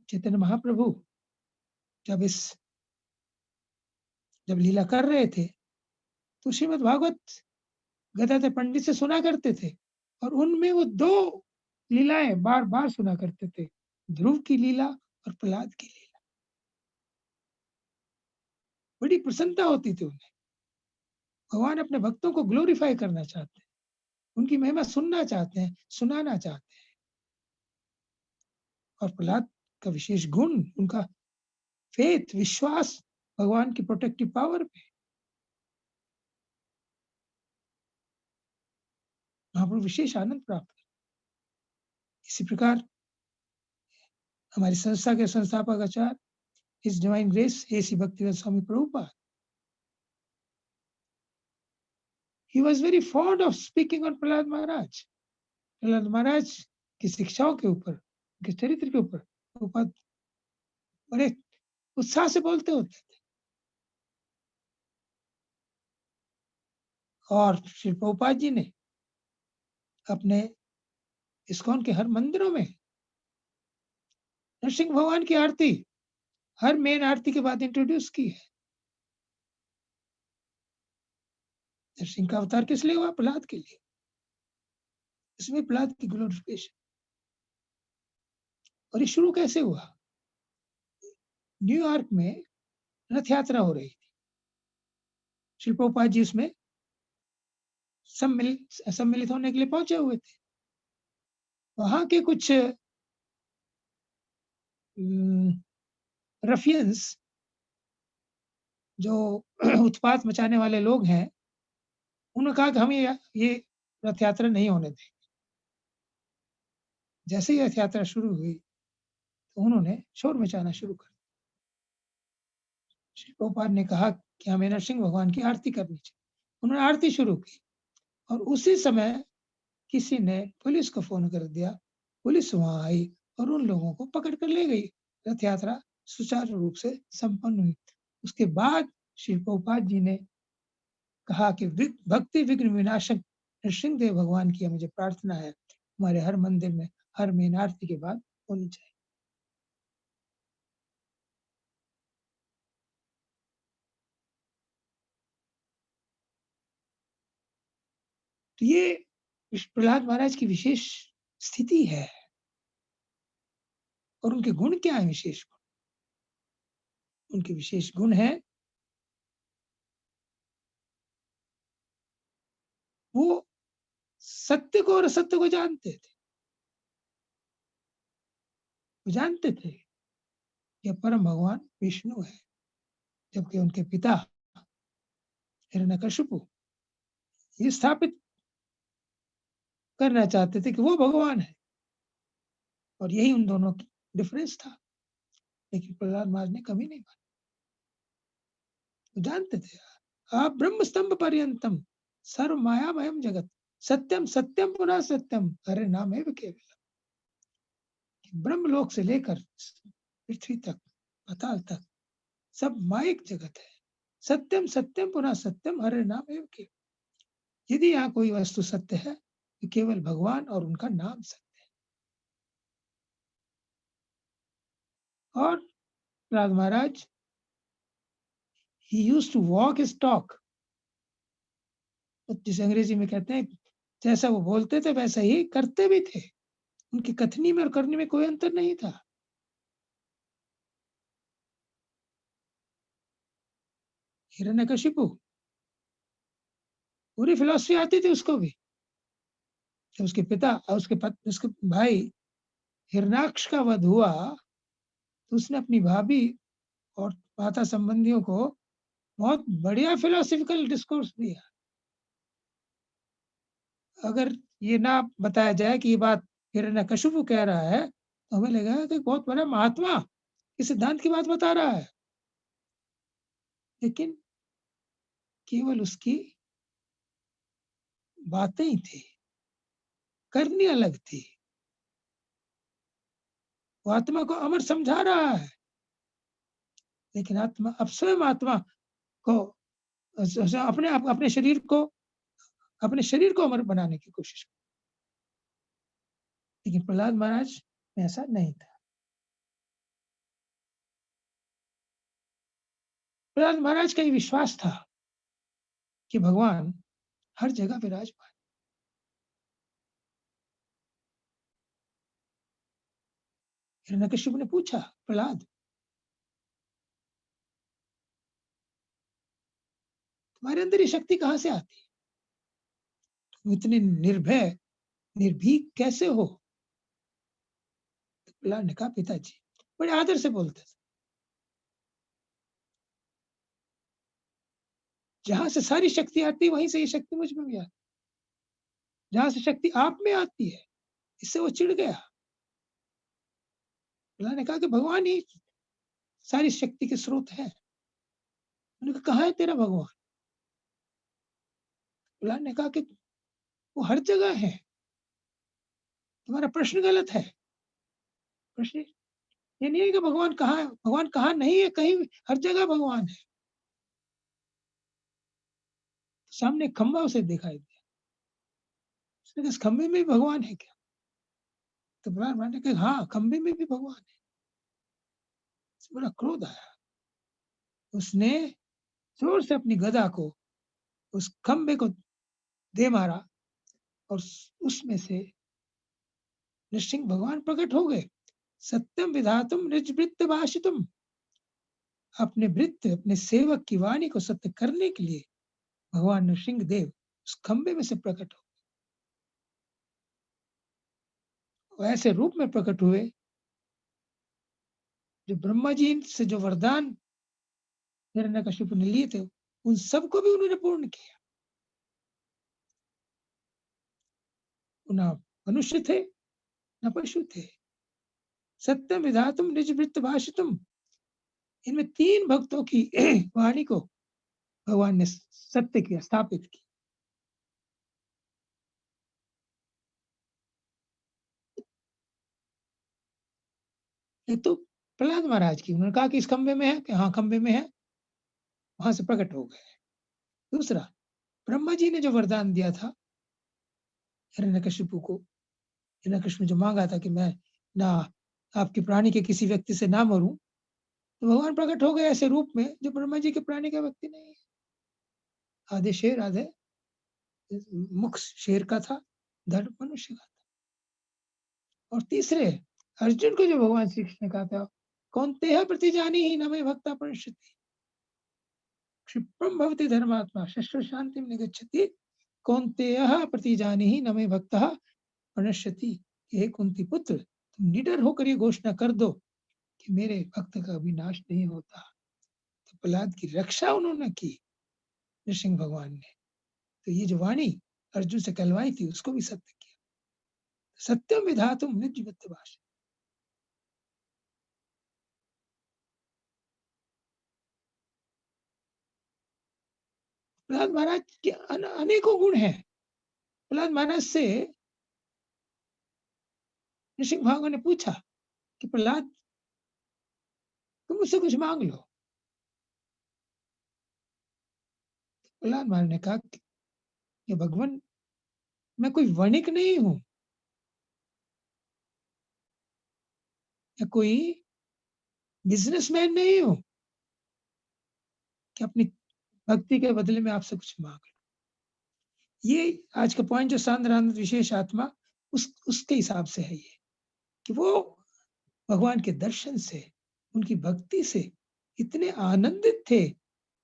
चैतन्य महाप्रभु जब लीला कर रहे थे तो श्रीमद् भागवत गदाधर पंडित से सुना करते थे, और उनमें वो 2 लीलाएं बार बार सुना करते थे, ध्रुव की लीला और प्रहलाद की लीला। बड़ी प्रसन्नता होती थी उन्हें। भगवान अपने भक्तों को ग्लोरीफाई करना चाहते हैं, उनकी महिमा सुनना चाहते हैं, सुनाना चाहते हैं। और प्रहलाद का विशेष गुण उनका फेथ, विश्वास भगवान की प्रोटेक्टिव पावर पे। महाप्रभु विशेष आनंद प्राप्त कर। इसी प्रकार हमारी संस्था के संस्थापक Acharya his divine grace A.C. Bhaktivedanta Swami Prabhupada, he was very fond of speaking on Prahlad Maharaj. Prahlad Maharaj की शिक्षाओं के ऊपर, उनके चरित्र के ऊपर प्रभुपाद बड़े उत्साह से बोलते होते थे। और श्री प्रभुपाद जी ने अपने इस्कॉन के हर मंदिरों में नरसिंह भगवान की आरती हर मेन आरती के बाद इंट्रोड्यूस की है। नरसिंह का अवतार किस लिए हुआ? प्रहलाद के लिए। इसमें प्रहलाद की ग्लोरिफिकेशन। और ये शुरू कैसे हुआ? न्यूयॉर्क में रथ यात्रा हो रही थी, श्री प्रभुपाद जी उसमें सम्मिलित होने के लिए पहुंचे हुए थे। वहां के कुछ रफियंस, जो उत्पात मचाने वाले लोग हैं, उन्होंने कहा कि हम ये रथ यात्रा नहीं होने देंगे। जैसे ही रथ यात्रा शुरू हुई, तो उन्होंने शोर मचाना शुरू कर दिया। श्री प्रभुपाद ने कहा कि हमें नरसिंह भगवान की आरती करनी चाहिए। उन्होंने आरती शुरू की और उसी समय किसी ने पुलिस को फ़ोन कर दिया। पुलिस वहाँ आई और उन लोगों को पकड़ कर ले गई। रथ यात्रा सुचारू रूप से संपन्न हुई। उसके बाद श्री प्रभुपाद जी ने कहा कि भक्ति विघ्न विनाशक नृसिंह देव भगवान की मुझे प्रार्थना है, हमारे हर मंदिर में हर मेन आरती के बाद होनी चाहिए। तो ये प्रहलाद महाराज की विशेष स्थिति है। और उनके गुण क्या है विशेष गुण? उनके विशेष गुण है, वो सत्य को और असत्य को जानते थे। वो जानते थे कि परम भगवान विष्णु है, जबकि उनके पिता हिरण्यकशिपु ये स्थापित करना चाहते थे कि वो भगवान है, और यही उन दोनों की डिफरेंस था। लेकिन प्रहलाद महाराज ने कभी नहीं माना। वो जानते थे आप ब्रह्म स्तंभ पर्यंतम सर्व मायामयम जगत सत्यम सत्यम पुनः सत्यम हरे नाम एव केवल। ब्रह्मलोक से लेकर पृथ्वी तक, पाताल तक सब माइक जगत है। सत्यम सत्यम पुनः सत्यम हरे नाम एव केवल। यदि यहाँ कोई वस्तु सत्य है तो केवल भगवान और उनका नाम सत्य है। और प्रहलाद महाराज he used to walk his talk, जिसे अंग्रेजी में कहते हैं जैसा वो बोलते थे वैसा ही करते भी थे। उनकी कथनी में और करनी में कोई अंतर नहीं था। हिरण्यकशिपु पूरी फिलॉसफी आती थी उसको भी। जब उसके पिता और उसके भाई हिरणाक्ष का वध हुआ, तो उसने अपनी भाभी और माता संबंधियों को बहुत बढ़िया फिलोसफिकल डिस्कोर्स दिया। अगर ये ना बताया जाए कि ये बात हिरण्यकशिपु कह रहा है, तो हमें लगेगा कि बहुत बड़ा महात्मा इस सिद्धांत की बात बता रहा है। लेकिन केवल उसकी बातें ही थी, करनी अलग थी। वो आत्मा को अमर समझा रहा है, लेकिन आत्मा अब स्वयं आत्मा को अपने शरीर को अमर बनाने की कोशिश। लेकिन प्रहलाद महाराज में ऐसा नहीं था। प्रहलाद महाराज का ये विश्वास था कि भगवान हर जगह विराजमान। हिरण्यकशिपु ने पूछा, प्रहलाद तुम्हारे अंदर ये शक्ति कहाँ से आती है? तुम इतने निर्भय निर्भीक कैसे हो? तो प्रहलाद ने कहा, पिताजी, बड़े आदर से बोलते थे, जहां से सारी शक्ति आती है वहीं से ये शक्ति मुझ में भी आती है। जहां से शक्ति आप में आती है, इससे वो चिढ़ गया। प्रहलाद ने कहा कि भगवान ही सारी शक्ति के स्रोत है। उन्होंने कहा, कहाँ है तेरा भगवान? प्रहलाद ने कहा कि वो हर जगह है। तुम्हारा प्रश्न गलत है। प्रश्न ये नहीं है कि भगवान कहाँ है, भगवान कहाँ नहीं है, कहीं हर जगह भगवान है। सामने खंबा उसे दिखाई दिया। उसने कहा, इस खंबे में भी भगवान है क्या? तो प्रहलाद महाराज ने कहा, हाँ, खंबे में भी भगवान है। बड़ा क्रोध आया। उसने जोर से अपनी गदा को उस खंबे को दे मारा और उसमें से नृसिंह भगवान प्रकट हो गए। सत्यम विधातुम निज वृत्त भाषितुम। अपने वृत्त अपने सेवक की वाणी को सत्य करने के लिए भगवान नृसिंह देव उस खंबे में से प्रकट हो, ऐसे रूप में प्रकट हुए जो ब्रह्मा जी से जो वरदान हिरण्यकशिपु ने लिए थे, उन सबको भी उन्होंने पूर्ण किया। ना मनुष्य थे, ना पशु थे। सत्यम विधातुम निज वृत्त भाषितुम, इनमें 3 भक्तों की वाणी को भगवान ने सत्य किया, स्थापित किया। एक तो प्रहलाद महाराज की, उन्होंने कहा कि इस खंबे में है, कि हाँ खंबे में है, वहां से प्रकट हो गए। दूसरा, ब्रह्मा जी ने जो वरदान दिया था हिरण्यकशिपु को, हिरण्यकशिपु ने जो मांगा था कि मैं ना आपके प्राणी के किसी व्यक्ति से ना मरूं, तो भगवान प्रकट हो गए ऐसे रूप में जो ब्रह्मा जी के प्राणी का व्यक्ति नहीं है। आधे शेर, आधे मुख शेर का था, धड़ मनुष्य का था। और तीसरे, अर्जुन को जो भगवान श्री कृष्ण ने कहा था, कौन्तेय प्रतिजानी ही न मे भक्ता प्रणश्यति, क्षिप्रम भवति धर्मात्मा शश्वत शांतिम निगच्छति, कौन्तेय प्रतिजानी ही न मे भक्तः प्रणश्यति। हे कुंती पुत्र, तुम निडर होकर ये घोषणा कर दो कि मेरे भक्त का विनाश नहीं होता। तो प्रहलाद की रक्षा उन्होंने की नृसिंह भगवान ने। तो ये जो वाणी अर्जुन से कहलवाई थी उसको भी सत्य किया। सत्यम विधातुम निज वित्त भाषा। प्रहलाद महाराज के अनेकों गुण हैं। प्रहलाद महाराज से नृसिंह भगवान ने पूछा कि प्रहलाद, तुम मुझसे कुछ मांग लो। प्रहलाद महाराज ने कहा कि भगवान, मैं कोई वणिक नहीं हूं, या कोई बिजनेसमैन नहीं हूं कि अपनी भक्ति के बदले में आपसे कुछ मांग लो। ये आज का पॉइंट जो सांद्रानंद विशेष आत्मा, उसके हिसाब से है ये, कि वो भगवान के दर्शन से, उनकी भक्ति से इतने आनंदित थे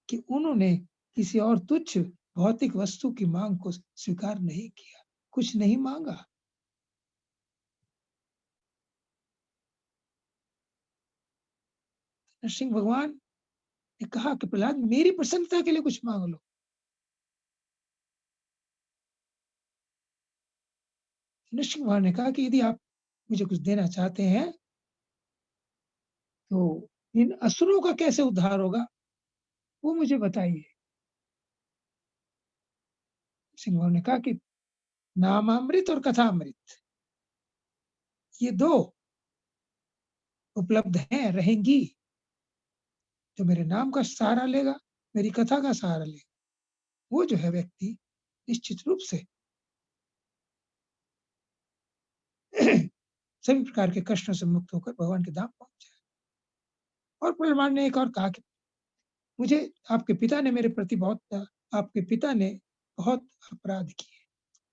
कि उन्होंने किसी और तुच्छ भौतिक वस्तु की मांग को स्वीकार नहीं किया, कुछ नहीं मांगा। नरसिंह भगवान ने कहा कि प्रहलाद, मेरी प्रसन्नता के लिए कुछ मांग लो। नरसिंह भगवान ने कहा कि यदि आप मुझे कुछ देना चाहते हैं तो इन असुरों का कैसे उद्धार होगा वो मुझे बताइए। सिंह भगवान ने कहा कि नामामृत और कथामृत, ये 2 उपलब्ध हैं, रहेंगी। जो मेरे नाम का सहारा लेगा, मेरी कथा का सहारा लेगा, वो जो है व्यक्ति निश्चित रूप से सभी प्रकार के कष्टों से मुक्त होकर भगवान के धाम पहुंच जाए। और प्रहलाद ने एक और कहा कि मुझे आपके पिता ने मेरे प्रति बहुत, आपके पिता ने बहुत अपराध किए,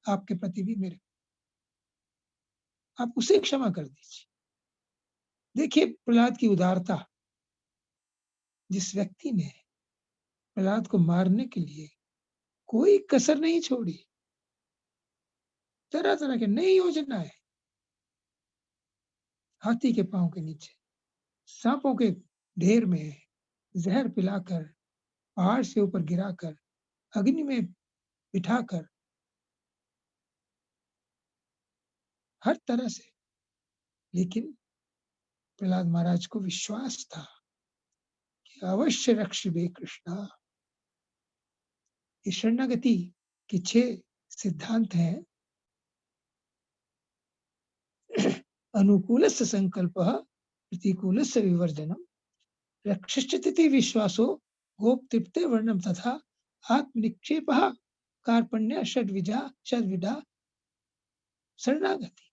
आपके प्रति भी मेरे, आप उसे क्षमा कर दीजिए। देखिए प्रहलाद की उदारता, जिस व्यक्ति ने प्रहलाद को मारने के लिए कोई कसर नहीं छोड़ी, तरह तरह के नई योजनाएं, हाथी के पांव के नीचे, सांपों के ढेर में जहर पिलाकर, पहाड़ से ऊपर गिराकर, अग्नि में बिठाकर, हर तरह से। लेकिन प्रहलाद महाराज को विश्वास था कि अवश्य रक्षिबे कृष्णा। ये शरणागति के 6 सिद्धांत हैं। अनुकूलस्य संकल्पः, प्रतिकूलस्य विवर्जनम, रक्षश्चिति विश्वासो, गोप्तृप्ते वर्णम तथा आत्मनिक्षेपः, कार्पण्य षड्विधा शरणागति।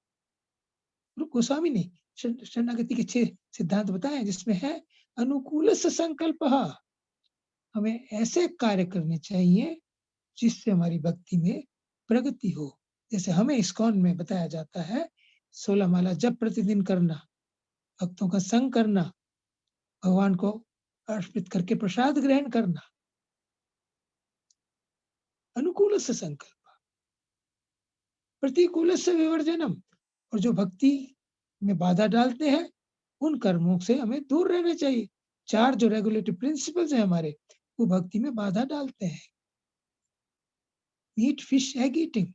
रूप गोस्वामी ने शरणागति के 6 सिद्धांत बताए, जिसमें है अनुकूलस्य संकल्पः, हमें ऐसे कार्य करने चाहिए जिससे हमारी भक्ति में प्रगति हो। जैसे हमें इस्कॉन में बताया जाता है 16 माला जप प्रतिदिन करना, भक्तों का संग करना, भगवान को अर्पित करके प्रसाद ग्रहण करना। अनुकूलस्य संकल्प, प्रतिकूलस्य विवर्जनम, और जो भक्ति में बाधा डालते हैं उन कर्मों से हमें दूर रहना चाहिए। 4 जो रेगुलेटरी प्रिंसिपल्स हैं हमारे, वो भक्ति में बाधा डालते हैं। मीट फिश एग ईटिंग,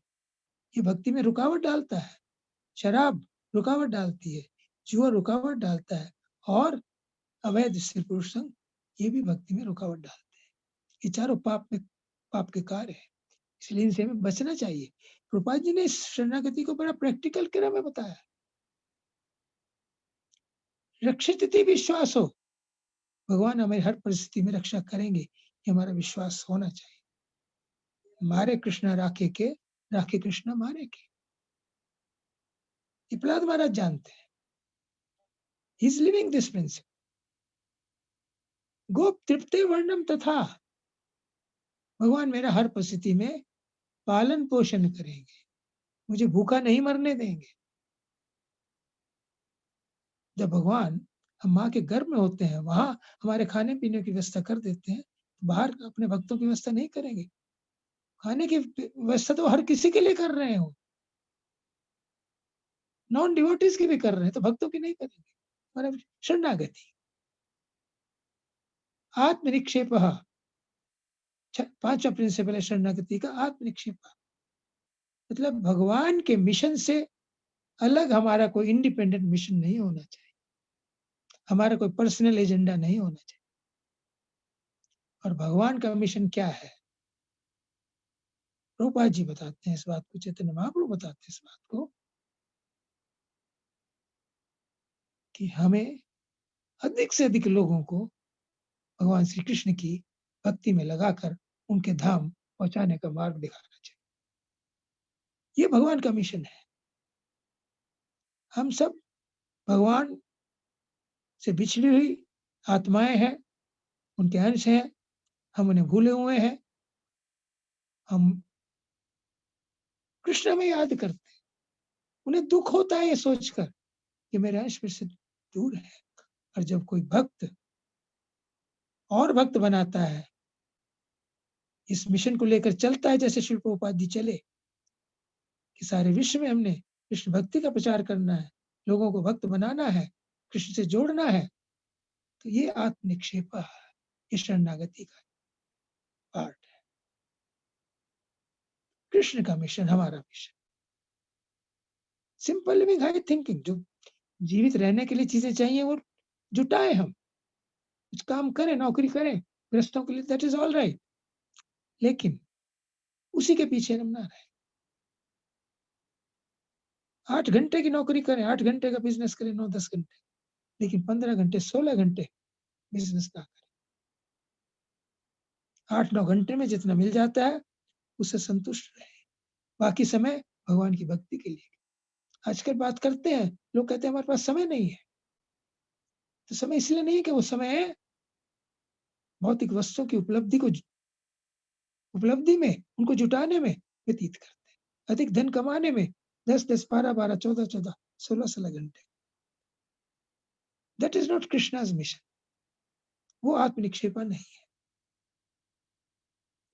ये भक्ति में रुकावट डालता है। शराब रुकावट डालती है, जुआ रुकावट डालता है और अवैध स्त्री पुरुष संग ये भी भक्ति में रुकावट डालते हैं। ये चारों पाप के कार्य हैं, इसलिए इनसे हमें बचना चाहिए। प्रभुपाद जी ने इस शरणागति को बड़ा प्रैक्टिकल क्रम में बताया। रक्षित विश्वास हो, भगवान हमारी हर परिस्थिति में रक्षा करेंगे, ये हमारा विश्वास होना चाहिए। मारे कृष्णा राखे के, राखे कृष्णा मारे के। ये प्रहलाद महाराज जानते हैं। He is living this principle. गोप तृप्ते वर्णम तथा, भगवान मेरा हर परिस्थिति में पालन पोषण करेंगे, मुझे भूखा नहीं मरने देंगे। जब भगवान हम माँ के गर्भ में होते हैं, वहां हमारे खाने पीने की व्यवस्था कर देते हैं, बाहर अपने भक्तों की व्यवस्था नहीं करेंगे। खाने की व्यवस्था तो हर किसी के लिए कर रहे हो, नॉन डिवोटीज की भी कर रहे हैं, तो भक्तों की नहीं करेंगे। हमारा शरणागति, आत्मनिक्षेप, पांचवा प्रिंसिपल है शरणागति का, आत्मनिक्षेप। मतलब भगवान के मिशन से अलग हमारा कोई इंडिपेंडेंट मिशन नहीं होना चाहिए, हमारा कोई पर्सनल एजेंडा नहीं होना चाहिए। और भगवान का मिशन क्या है, प्रभुपाद जी बताते हैं इस बात को, चैतन्य महाप्रभु बताते हैं इस बात को, कि हमें अधिक से अधिक लोगों को भगवान श्री कृष्ण की भक्ति में लगाकर उनके धाम पहुंचाने का मार्ग दिखाना चाहिए। ये भगवान का मिशन है। हम सब भगवान से बिछड़ी हुई आत्माएं हैं, उनके अंश हैं, हम उन्हें भूले हुए हैं। हम कृष्ण में याद करते हैं, उन्हें दुख होता है ये सोचकर कि मेरे अंश मेरे से दूर है। और जब कोई भक्त और भक्त बनाता है, इस मिशन को लेकर चलता है, जैसे शिल प्रभुपाद जी चले कि सारे विश्व में हमने कृष्ण भक्ति का प्रचार करना है, लोगों को भक्त बनाना है, कृष्ण से जोड़ना है, तो ये आत्मनिक्षेप, ये शरणागति का पार्ट है। कृष्ण का मिशन हमारा mission, simple living high thinking. जो जीवित रहने के लिए चीजें चाहिए वो जुटाए, हम कुछ काम करें, नौकरी करें गृहस्थों के लिए, दैट इज ऑल राइट, लेकिन उसी के पीछे हम ना रहे। 8 घंटे की नौकरी करें, 8 घंटे का बिजनेस करें, 9-10 घंटे, लेकिन 15 घंटे 16 घंटे बिजनेस ना करें। 8-9 घंटे में जितना मिल जाता है उससे संतुष्ट रहे, बाकी समय भगवान की भक्ति के लिए। आजकल बात करते हैं, लोग कहते हैं हमारे पास समय नहीं है, तो समय इसलिए नहीं है कि वो समय है भौतिक वस्तुओं की उपलब्धि में, उनको जुटाने में व्यतीत करते हैं, अधिक धन कमाने में 10-10, 12-12, 14-14, 16-16 घंटे। That is not Krishna's mission, वो आत्मनिक्षेपा नहीं है।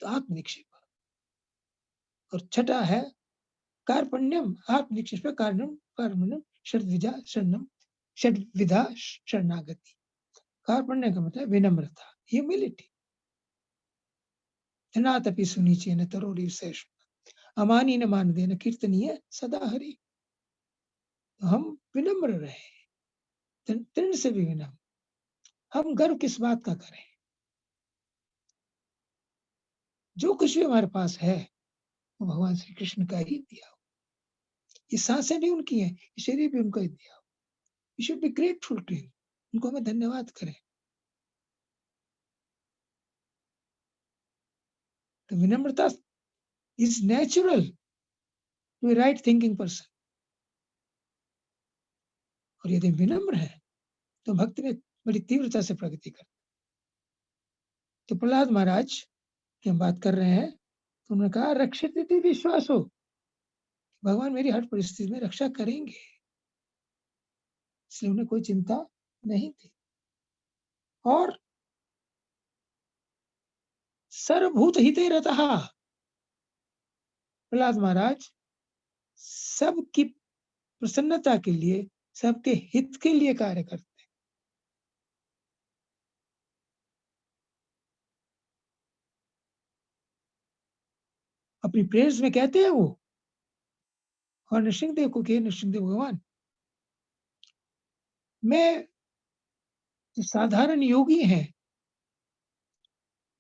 तो आत्मनिक्षेपा। और छठा है कार्पण्यम, आत्मनिक्षेप कारणम कार्पण्यम षड्विधा शरणम, षड्विधा शरणागति। कार्पण्य का मतलब विनम्रता, ह्यूमिलिटी। धनातपि सुनीचेन तरोरी शेष, अमानी न मान देना कीर्तनीय सदा हरि। तो हम विनम्र रहे, तृण से भी विनम्र। हम गर्व किस बात का करें, जो कुछ भी हमारे पास है वो भगवान श्री कृष्ण का ही दिया हो। ये सांसें भी उनकी हैं, ये शरीर भी उनका ही दिया हो। We should be grateful to him, उनको हमें धन्यवाद करें। तो विनम्रता is natural to a right thinking person. और यदि विनम्र है तो भक्ति में बड़ी तीव्रता से प्रगति करते। तो प्रहलाद महाराज की हम बात कर रहे हैं, तो उन्होंने कहा रक्षित विश्वास हो, भगवान मेरी हर परिस्थिति में रक्षा करेंगे, इसलिए उन्हें कोई चिंता नहीं थी। और सर्वभूत हिते रतः, प्रहलाद महाराज सबकी प्रसन्नता के लिए, सबके हित के लिए कार्य करते। अपनी प्रेयर्स में कहते हैं वो और नृसिंहदेव को कि नृसिंहदेव भगवान, मैं जो साधारण योगी हैं,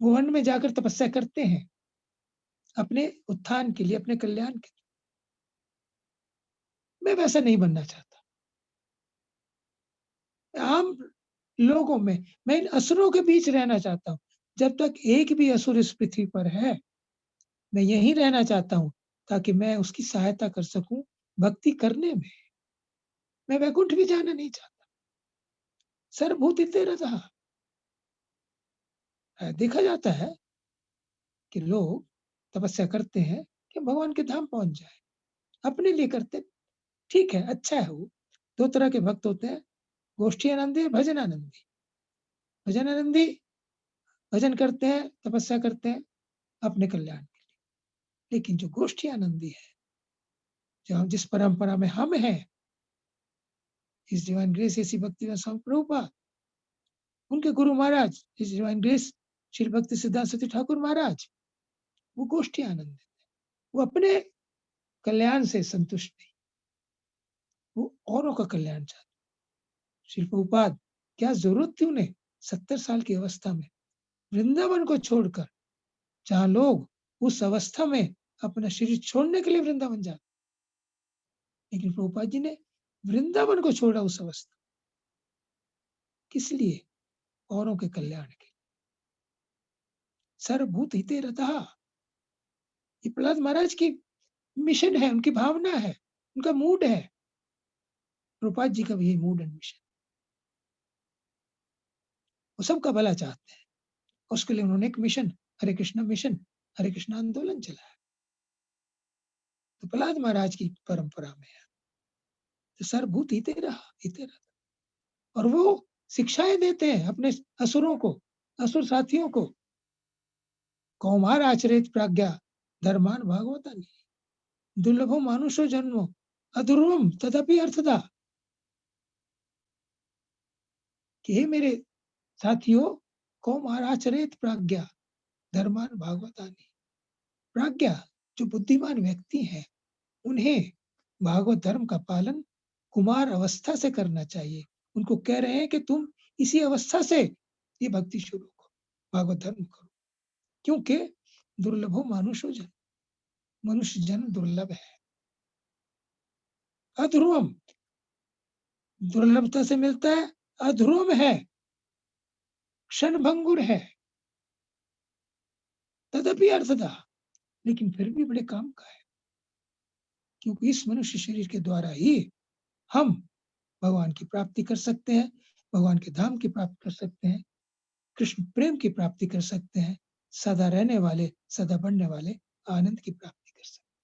वो वन में जाकर तपस्या करते हैं, अपने उत्थान के लिए, अपने कल्याण के लिए। मैं वैसा नहीं बनना चाहता। आम लोगों में, मैं इन असुरों के बीच रहना चाहता हूँ। जब तक एक भी असुर इस पृथ्वी पर है, मैं यहीं रहना चाहता हूँ, ताकि मैं उसकी सहायता कर सकूँ भक्ति करने में। मैं वैकुंठ भी जाना नहीं चाहता। सर्वभूति तेरतः। देखा जाता है कि लोग तपस्या करते हैं कि भगवान के धाम पहुँच जाएँ, अपने लिए करते, ठीक है, अच्छा है वो। 2 तरह के भक्त होते हैं, गोष्ठी आनंदी, भजन आनंदी। भजन आनंदी भजन करते हैं, तपस्या करते हैं अपने कल्याण के लिए। लेकिन जो गोष्ठी आनंदी है, जो हम जिस परंपरा में हम हैं, इस डिवाइन ग्रेस ऐसी भक्तिवेदांत स्वामी प्रभुपाद, उनके गुरु महाराज इस डिवाइन ग्रेस श्री भक्ति सिद्धांत सती ठाकुर महाराज, वो गोष्ठी आनंद है। वो अपने कल्याण से संतुष्ट नहीं, वो औरों का कल्याण चाहते। श्री प्रभुपाद, क्या जरूरत थी उन्हें 70 साल की अवस्था में वृंदावन को छोड़कर, जहाँ लोग उस अवस्था में अपना शरीर छोड़ने के लिए वृंदावन जाते, लेकिन प्रभुपाद जी ने वृंदावन को छोड़ा उस अवस्था। किस लिए? औरों के कल्याण के। सर्वभूत हिते रतः। ये प्रहलाद महाराज की मिशन है, उनकी भावना है, उनका मूड है। प्रभुपाद जी का भी यही मूड एंड मिशन। वो सबका भला चाहते हैं। उसके लिए उन्होंने एक मिशन, हरे कृष्णा मिशन, हरे कृष्णा आंदोलन चलाया। तो प्रहलाद महाराज की परंपरा में है, तो सर्वभूत हिते रहा, हिते रहा। और वो शिक्षाएं देते हैं अपने असुरों को, असुर साथियों को। कौमार आचरित प्रज्ञा धर्मान भागवतानि दुर्लभो मानुषो जन्मो अधुर्वम तदपि अर्थदा। कि हे मेरे साथियों, कौमार आचरित प्रज्ञा धर्मान भागवतानि। प्रज्ञा, जो बुद्धिमान व्यक्ति हैं, उन्हें भागवत धर्म का पालन कुमार अवस्था से करना चाहिए। उनको कह रहे हैं कि तुम इसी अवस्था से ये भक्ति शुरू करो, भागवत धर्म करो। क्योंकि दुर्लभो मानुषो जन्म, मनुष्य जन्म दुर्लभ है। अध्रुवम, दुर्लभता से मिलता है, अध्रुवम है, क्षणभंगुर है, तदपि अर्थदा, लेकिन फिर भी बड़े काम का है। क्योंकि इस मनुष्य शरीर के द्वारा ही हम भगवान की प्राप्ति कर सकते हैं, भगवान के धाम की प्राप्ति कर सकते हैं, कृष्ण प्रेम की प्राप्ति कर सकते हैं, सदा रहने वाले, सदा बढ़ने वाले आनंद की प्राप्ति कर सकते हैं।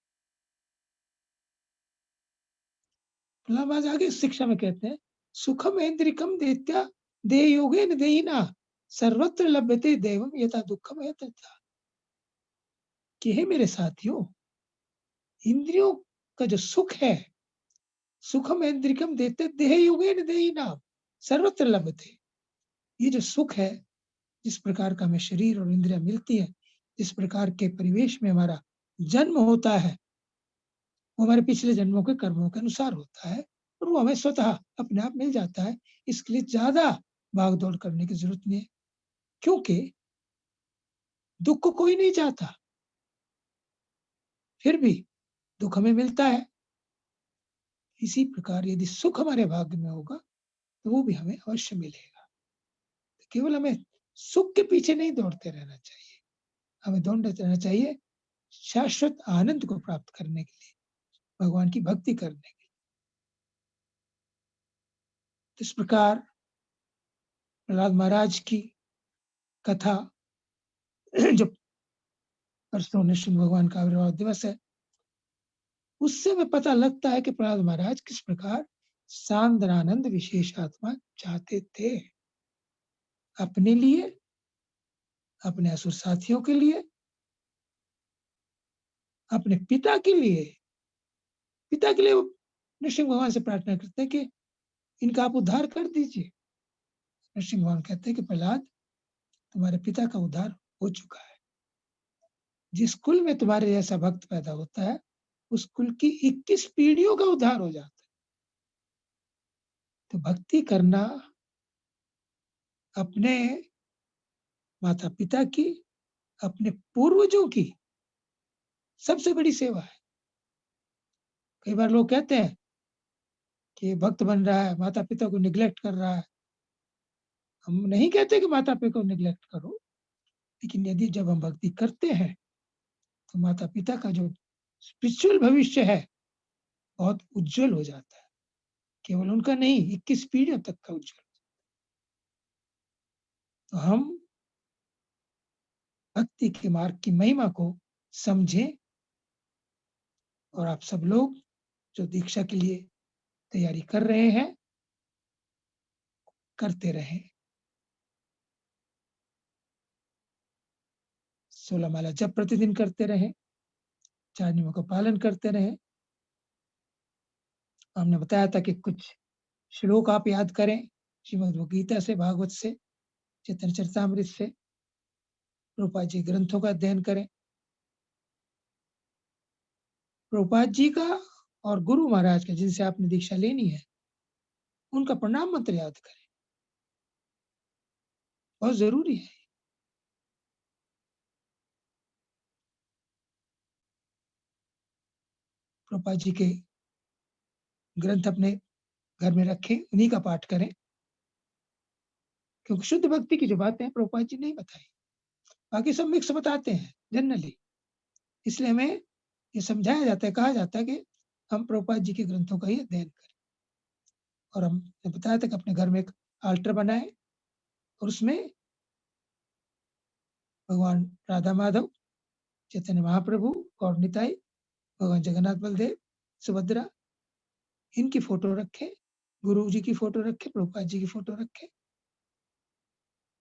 प्रहलाद आगे शिक्षा में कहते हैं, सुखम ऐन्द्रिकम देत्या देह योगेन देहिना सर्वत्र लभ्यते देवम यथा दुखम है तथा। कि हे मेरे साथियों, इंद्रियों का जो सुख है, सुखम ऐन्द्रिकम देते देह योगेन देहिना सर्वत्र लभ्यते। ये जो सुख है, जिस प्रकार का हमें शरीर और इंद्रियां मिलती है, जिस प्रकार के परिवेश में हमारा जन्म होता है, वो हमारे पिछले जन्मों के कर्मों के अनुसार होता है, और वो हमें स्वतः अपने आप मिल जाता है। इसके लिए ज्यादा भाग दौड़ करने की जरूरत नहीं है, क्योंकि दुख को कोई नहीं चाहता, फिर भी दुख हमें मिलता है। इसी प्रकार यदि सुख हमारे भाग्य में होगा, तो वो भी हमें अवश्य मिलेगा। तो केवल हमें सुख के पीछे नहीं दौड़ते रहना चाहिए, हमें दौड़ते रहना चाहिए शाश्वत आनंद को प्राप्त करने के लिए, भगवान की भक्ति करने के लिए। इस प्रकार प्रहलाद महाराज की कथा जो परसों नृसिंह भगवान का आविर्भाव दिवस है, उससे हमें पता लगता है कि प्रहलाद महाराज किस प्रकार सांद्रानंद विशेष आत्मा चाहते थे, अपने लिए, अपने असुर साथियों के लिए, अपने पिता के लिए वो नृसिंह भगवान से प्रार्थना करते हैं कि इनका आप उद्धार कर दीजिए। नृसिंह भगवान कहते हैं कि प्रहलाद, तुम्हारे पिता का उद्धार हो चुका है। जिस कुल में तुम्हारे जैसा भक्त पैदा होता है, उस कुल की 21 पीढ़ियों का उद्धार हो जाता है। तो भक्ति करना अपने माता-पिता की, अपने पूर्वजों की सबसे बड़ी सेवा है। कई बार लोग कहते हैं कि भक्त बन रहा है, माता-पिता को नेग्लेक्ट कर रहा है। हम नहीं कहते कि माता-पिता को नेग्लेक्ट करो, लेकिन यदि जब हम भक्ति करते हैं, तो माता-पिता का जो स्पिरिचुअल भविष्य है, बहुत उज्जवल हो जाता है। केवल उनका नहीं, 21 पीढ़ियों तक का उज्जवल। तो हम भक्ति के मार्ग की महिमा को समझें और आप सब लोग जो दीक्षा के लिए तैयारी कर रहे हैं, करते रहें। 16 माला जप प्रतिदिन करते रहें, 4 नियमों का पालन करते रहें। हमने बताया था कि कुछ श्लोक आप याद करें, श्रीमद् भगवद गीता से, भागवत से, चैतन्य चरितामृत से, प्रभुपाद जी ग्रंथों का अध्ययन करें। प्रभुपाद जी का और गुरु महाराज का, जिनसे आपने दीक्षा लेनी है, उनका प्रणाम मंत्र याद करें। बहुत ज़रूरी है। प्रभुपाद जी के ग्रंथ अपने घर में रखें, उन्हीं का पाठ करें। क्योंकि शुद्ध भक्ति की जो बातें हैं, प्रभुपाद जी नहीं बताई। बाकी सब मिक्स बताते हैं जनरली। इसलिए हमें ये समझाया जाता है, कहा जाता है कि हम प्रभुपाद जी के ग्रंथों का ही अध्ययन करें। और हमने बताया था कि अपने घर में एक आल्टर बनाएँ और उसमें भगवान राधा माधव, चैतन्य महाप्रभु, गौर निताई, भगवान जगन्नाथ बलदेव, सुभद्रा, इनकी फ़ोटो रखें, गुरु जी की फ़ोटो रखें, प्रभुपाद जी की फ़ोटो रखें।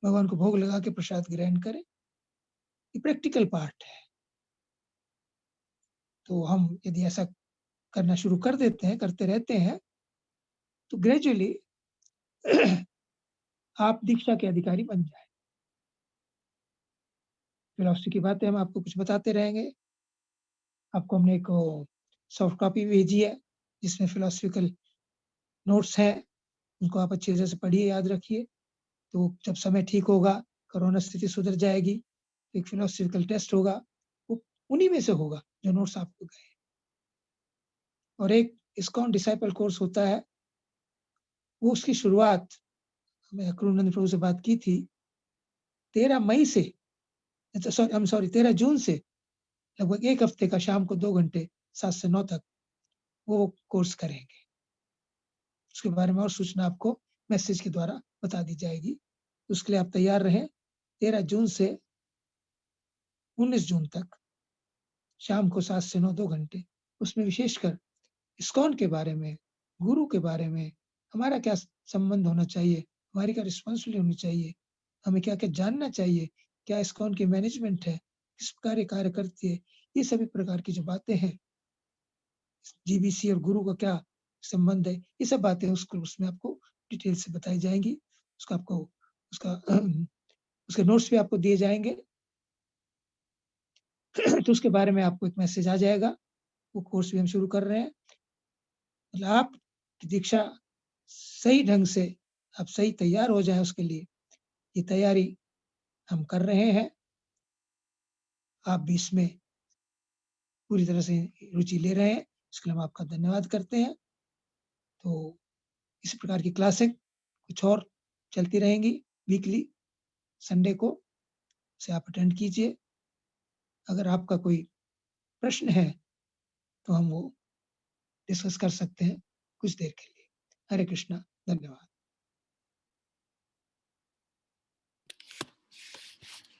भगवान को भोग लगा के प्रसाद ग्रहण करें। ये प्रैक्टिकल पार्ट है। तो हम यदि ऐसा करना शुरू कर देते हैं, करते रहते हैं, तो ग्रेजुअली आप दीक्षा के अधिकारी बन जाएँ। फिलॉसफी की बातें हम आपको कुछ बताते रहेंगे। आपको हमने एक सॉफ्ट कॉपी भेजी है, जिसमें फिलॉसफिकल नोट्स हैं, उनको आप अच्छी तरह से पढ़िए, याद रखिए। तो जब समय ठीक होगा, कोरोना स्थिति सुधर जाएगी, तो एक फिलॉसफिकल टेस्ट होगा, वो उन्हीं में से होगा, जो नोट्स आपको गए। और एक इस्कॉन डिसाइपल कोर्स होता है, वो उसकी शुरुआत मैं अक्रूरानंद प्रभु से बात की थी, 13 मई से 13 जून से लगभग 1 हफ्ते का शाम को 2 घंटे 7 से 9 तक वो कोर्स करेंगे। उसके बारे में और सूचना आपको मैसेज के द्वारा बता दी जाएगी। उसके लिए आप तैयार रहें। 13 जून से 19 जून तक शाम को 7 से 9 2 घंटे। उसमें विशेषकर इस्कॉन के बारे में, गुरु के बारे में, हमारा क्या संबंध होना चाहिए, हमारी क्या रिस्पॉन्सिबिलिटी होनी चाहिए, हमें क्या-क्या जानना चाहिए, क्या इस्कॉन की मैनेजमेंट है, किस प्रकार ये कार्य करती है, ये सभी प्रकार की जो बातें हैं, जीबीसी और गुरु का क्या संबंध है, ये सब बातें उस कोर्स में आपको डिटेल से बताई जाएँगी। उसका आपको उसका उसके नोट्स भी आपको दिए जाएँगे। तो उसके बारे में आपको एक मैसेज आ जाएगा। वो कोर्स भी हम शुरू कर रहे हैं। मतलब आप दीक्षा सही ढंग से आप सही तैयार हो जाएँ उसके लिए, ये तैयारी हम कर रहे हैं। आप भी इसमें पूरी तरह से रुचि ले रहे हैं, इसके लिए हम आपका धन्यवाद करते हैं। तो इसी प्रकार की क्लासें कुछ और चलती रहेंगी वीकली, संडे को, उसे आप अटेंड कीजिए। अगर आपका कोई प्रश्न है, तो हम वो डिस्कस कर सकते हैं कुछ देर के लिए। हरे कृष्णा, धन्यवाद।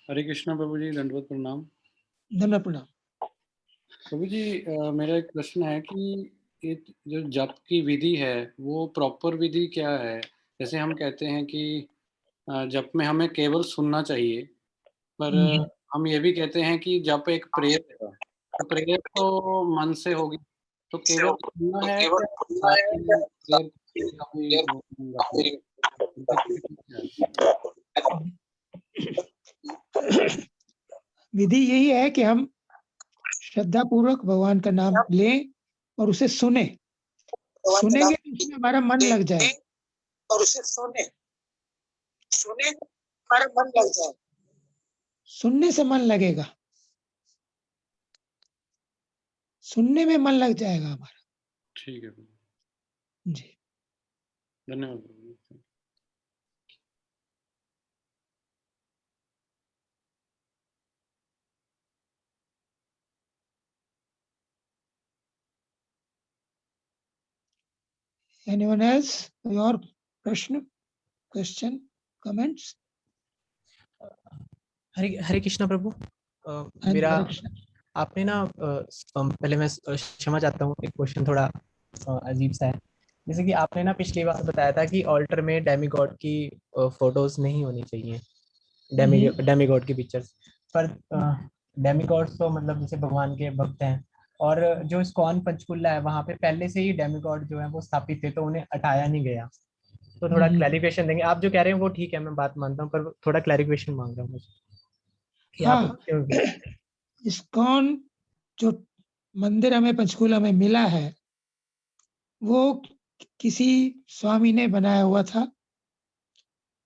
हरे कृष्णा प्रभु जी, दंडवत प्रणाम। धन्यवाद, प्रणाम। प्रभु जी, मेरा एक प्रश्न है कि ये जो जप की विधि है, वो प्रॉपर विधि क्या है? जैसे हम कहते हैं कि जप में हमें केवल सुनना चाहिए, पर हम ये भी कहते हैं कि जप एक प्रेयर है, तो प्रेयर तो मन से होगी, तो केवल सुनना है या साथ में प्रेयर का भी वो रखना है? विधि यही है कि हम श्रद्धा पूर्वक भगवान का नाम लें और उसे सुने। सुनेंगे तो उसमें हमारा मन लग जाएगा और उसे सुने हमारा मन लग जाएगा। सुनने से मन लगेगा, सुनने में मन लग जाएगा हमारा। ठीक है जी, धन्यवाद। anyone else your प्रश्न, क्वेश्चन, कमेंट्स? हरे हरे कृष्णा प्रभु। मेरा आपने ना पहले मैं क्षमा चाहता हूँ, एक क्वेश्चन थोड़ा अजीब सा है। जैसे कि आपने ना पिछली बार बताया था कि ऑल्टर में डेमीगॉड की फोटोज नहीं होनी चाहिए, डेमीगॉड की पिक्चर्स, पर डेमीगॉड्स तो मतलब जैसे भगवान के भक्त हैं, और जो इस्कॉन पंचकुला है वहाँ पे पहले से ही डेमीगॉड जो है वो स्थापित थे, तो उन्हें हटाया नहीं गया। तो थोड़ा क्लैरिफिकेशन देंगे? आप जो कह रहे हैं वो ठीक है, मैं बात मानता हूँ, पर थोड़ा क्लैरिफिकेशन मांग रहा हूँ मुझे कि आप इस्कॉन जो मंदिर हमें पंचकुला में मिला है वो किसी स्वामी ने बनाया हुआ था,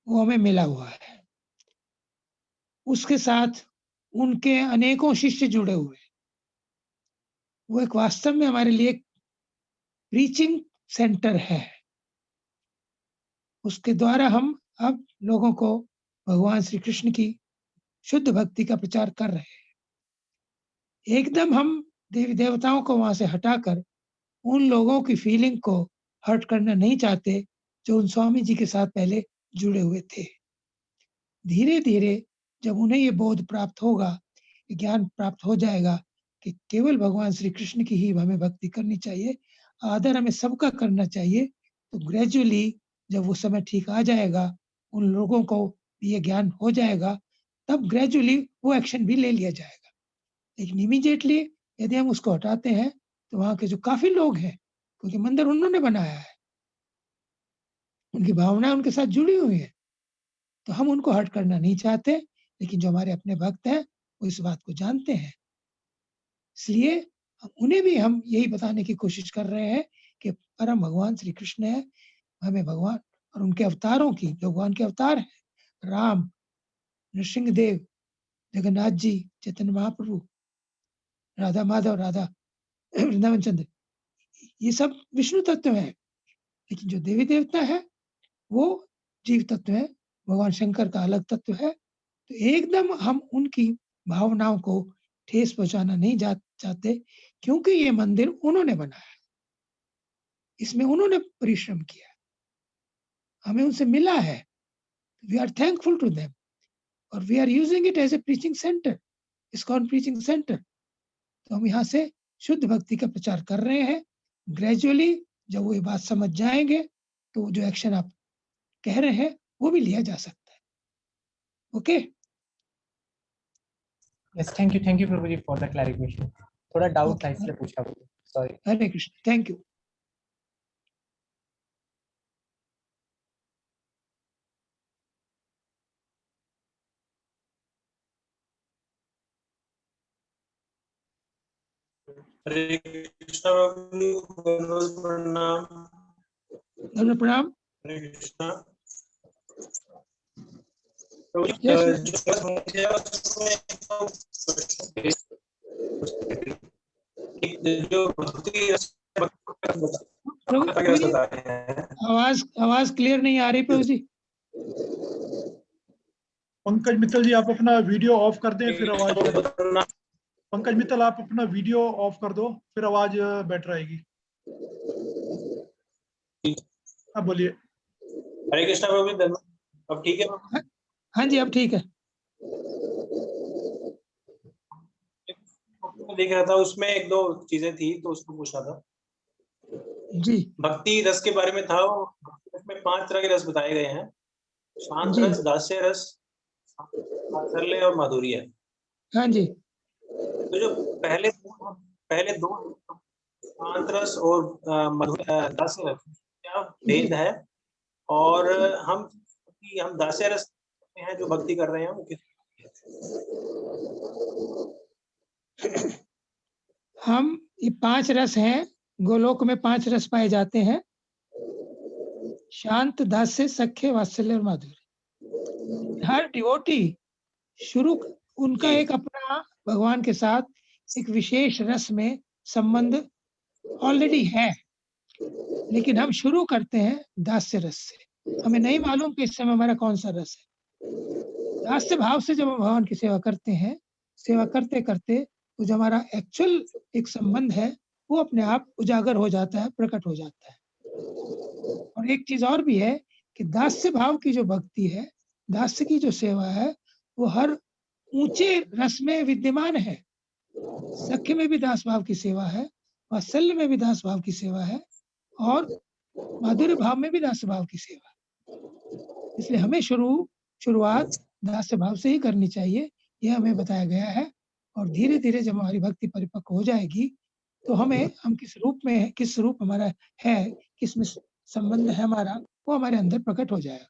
वो हमें मिला हुआ है। उसके साथ उनके अनेकों शिष्य जुड़े हुए हैं। वो एक वास्तव में हमारे लिए प्रीचिंग सेंटर है। उसके द्वारा हम अब लोगों को भगवान श्री कृष्ण की शुद्ध भक्ति का प्रचार कर रहे हैं। एकदम हम देवी देवताओं को वहां से हटाकर उन लोगों की फीलिंग को हर्ट करना नहीं चाहते जो उन स्वामी जी के साथ पहले जुड़े हुए थे। धीरे धीरे जब उन्हें ये बोध प्राप्त होगा, ज्ञान प्राप्त हो जाएगा कि केवल भगवान श्री कृष्ण की ही हमें भक्ति करनी चाहिए, आदर हमें सबका करना चाहिए, तो ग्रेजुअली जब वो समय ठीक आ जाएगा, उन लोगों को ये ज्ञान हो जाएगा, तब ग्रेजुअली वो एक्शन भी ले लिया जाएगा। लेकिन इमीडिएटली यदि हम उसको हटाते हैं तो वहाँ के जो काफी लोग हैं, क्योंकि मंदिर उन्होंने बनाया है, उनकी भावनाएं उनके साथ जुड़ी हुई है, तो हम उनको हर्ट करना नहीं चाहते। लेकिन जो हमारे अपने भक्त हैं वो इस बात को जानते हैं, इसलिए उन्हें भी हम यही बताने की कोशिश कर रहे हैं कि परम भगवान श्री कृष्ण है। हमें भगवान और उनके अवतारों की, जो भगवान के अवतार हैं, राम, नृसिंहदेव, जगन्नाथ जी, चैतन्य महाप्रभु, राधा माधव, राधा वृंदावन चंद्र, ये सब विष्णु तत्व है। लेकिन जो देवी देवता है वो जीव तत्व है, भगवान शंकर का अलग तत्व है। तो एकदम हम उनकी भावनाओं को ठेस पहुंचाना नहीं चाहते, क्योंकि ये मंदिर उन्होंने बनाया, इसमें उन्होंने परिश्रम किया, हमें उनसे मिला है। We are thankful to them और we are using it as a preaching centre, ISKCON preaching centre. तो हम यहाँ से शुद्ध भक्ति का प्रचार कर रहे हैं। ग्रेजुअली जब वो ये बात समझ जाएंगे तो जो एक्शन आप कह रहे हैं वो भी लिया जा सकता है। ओके, यस, थैंक यू प्रभु जी फॉर द क्लैरिफिकेशन। थोड़ा डाउट था इसलिए पूछा, sorry. Hare Krishna, thank you. Hare Krishna प्रभु, प्रणाम। प्रणाम। हरे कृष्णा। जो आवाज क्लियर नहीं आ रही प्रभु जी। पंकज मित्तल जी, आप अपना वीडियो ऑफ कर दें, फिर आवाज। पंकज मित्तल, आप अपना वीडियो ऑफ कर दो, फिर आवाज बेटर आएगी। अब बोलिए। हरे कृष्णा प्रभु, अब ठीक है? हाँ जी, अब ठीक है। देख रहा था, उसमें एक दो चीजें थी तो उसको पूछना था जी। भक्ति रस के बारे में था, उसमें 5 तरह के रस बताए गए हैं, शांत रस, दास्य रस, वात्सल्य और माधुर्य। हाँ जी। तो जो पहले दो शांत रस और दास्य रस, क्या भेद है? और हम दास्य रस हैं जो भक्ति कर रहे हैं वो किस? हम ये 5 रस हैं, गोलोक में 5 रस पाए जाते हैं, शांत, दास्य, सख्य, वात्सल्य और माधुर्य। हर डिवोटी शुरू उनका जी। एक अपना भगवान के साथ एक विशेष रस में संबंध ऑलरेडी है, लेकिन हम शुरू करते हैं दास्य रस से। हमें नहीं मालूम कि इस समय हमारा कौन सा रस है। दास्य भाव से जब हम भगवान की सेवा करते हैं, सेवा करते करते तो जो हमारा एक्चुअल एक संबंध है वो अपने आप उजागर हो जाता है, प्रकट हो जाता है। और एक चीज और भी है कि दास्य भाव की जो भक्ति है, दास्य की जो सेवा है, वो हर ऊंचे रस में विद्यमान है। सख्य में भी दास भाव की सेवा है, वात्सल्य में भी दास भाव की सेवा है, और माधुर्य भाव में भी दास भाव की सेवा है। इसलिए हमें शुरुआत दास्य भाव से ही करनी चाहिए, यह हमें बताया गया है। और धीरे धीरे जब हमारी भक्ति परिपक्व हो जाएगी तो हम किस रूप हमारा है, किस में संबंध है हमारा, वो हमारे अंदर प्रकट हो जाएगा।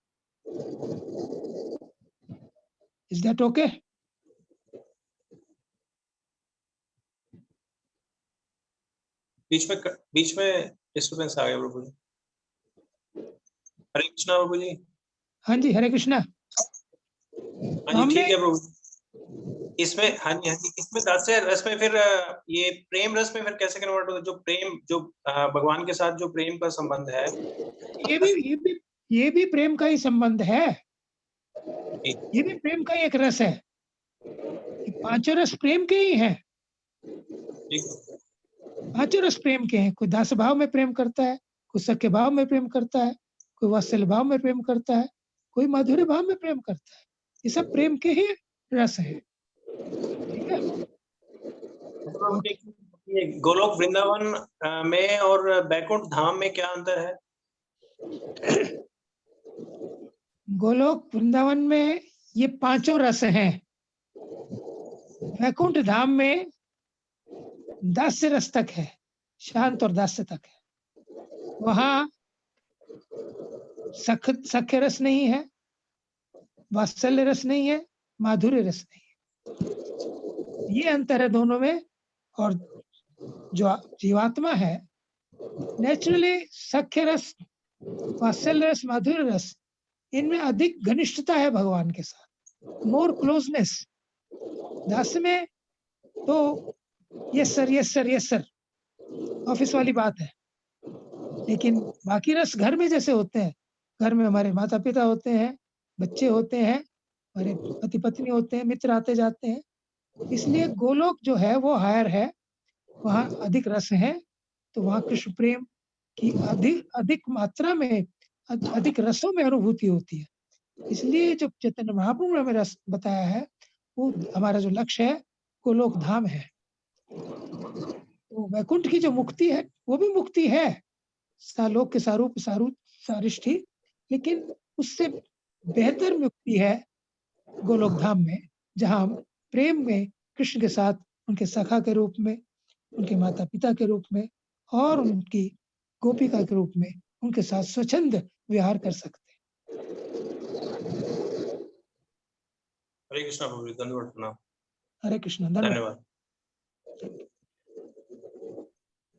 Is that okay? बीच में डिस्टर्बेंस आ गया प्रभु जी। हरे कृष्णा प्रभु जी। हाँ जी, हरे कृष्णा। हाँ जी, ठीक है प्रभु। इसमें हाँ जी इसमें दास्य रस में फिर ये प्रेम रस में फिर कैसे कन्वर्ट होता है? जो प्रेम जो भगवान के साथ जो प्रेम का संबंध है, ये भी प्रेम का ही संबंध है। ये भी प्रेम का एक रस है। ये पांचों रस प्रेम के ही हैं। पांचों रस प्रेम के हैं। कोई दास भाव में प्रेम करता है, कोई सख्य भाव में प्रेम करता है, कोई वात्सल्य भाव में प्रेम करता है, कोई माधुर्य भाव में प्रेम करता है। ये सब प्रेम के ही रस है। ठीक है? ये गोलोक वृंदावन में और बैकुंठ धाम में क्या अंतर है? गोलोक वृंदावन में ये पांचों रस हैं। वैकुंठ धाम में दास्य रस तक है, शांत और दास्य तक है। वहां सख्य रस नहीं है, वात्सल्य रस नहीं है, माधुर्य रस नहीं है। ये अंतर है दोनों में। और जो जीवात्मा है, नेचुरली सख्य रस, वात्सल्य रस, माधुर्य रस, इनमें अधिक घनिष्ठता है भगवान के साथ, मोर क्लोजनेस। दास्य में तो yes sir yes sir yes sir office वाली बात है, लेकिन बाकी रस घर में जैसे होते हैं, घर में हमारे माता पिता होते हैं, बच्चे होते हैं, हमारे पति पत्नी होते हैं, मित्र आते जाते हैं। इसलिए गोलोक जो है वो हायर है, वहाँ अधिक रस है, तो वहाँ कृष्ण प्रेम की अधिक मात्रा में, अधिक रसों में अनुभूति होती है। इसलिए जो चैतन्य महाप्रभु ने हमें रस बताया है, वो हमारा जो लक्ष्य है गोलोक धाम है। तो वैकुंठ की जो मुक्ति है वो भी मुक्ति है, सालोक के सारूप सारिष्ठी, लेकिन उससे बेहतर मुक्ति है गोलोक धाम में, जहां हम प्रेम में कृष्ण के साथ उनके सखा के रूप में, उनके माता पिता के रूप में और उनकी गोपिका के रूप में उनके साथ स्वच्छंद विहार कर सकते हैं। हरे कृष्णा प्रभु जी, धन्यवाद प्रणाम। हरे कृष्ण, धन्यवाद।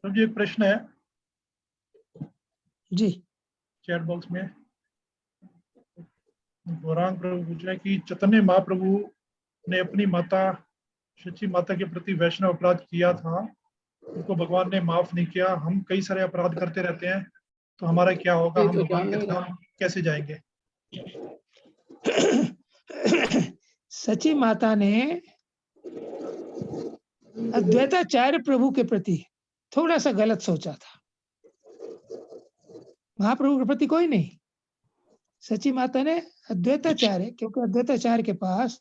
जी एक प्रश्न है जी चैट बॉक्स में। गौरांग प्रभु पूछ रहे हैं कि चैतन्य महाप्रभु ने अपनी माता सच्ची माता के प्रति वैष्णव अपराध किया था, उनको भगवान ने माफ नहीं किया। हम कई सारे अपराध करते रहते हैं, तो हमारा क्या होगा? हम भगवान के धाम कैसे जाएंगे? सची माता ने अद्वैताचार्य प्रभु के प्रति थोड़ा सा गलत सोचा था, महाप्रभु के प्रति कोई नहीं। सची माता ने अद्वैताचार्य, क्योंकि अद्वैताचार्य के पास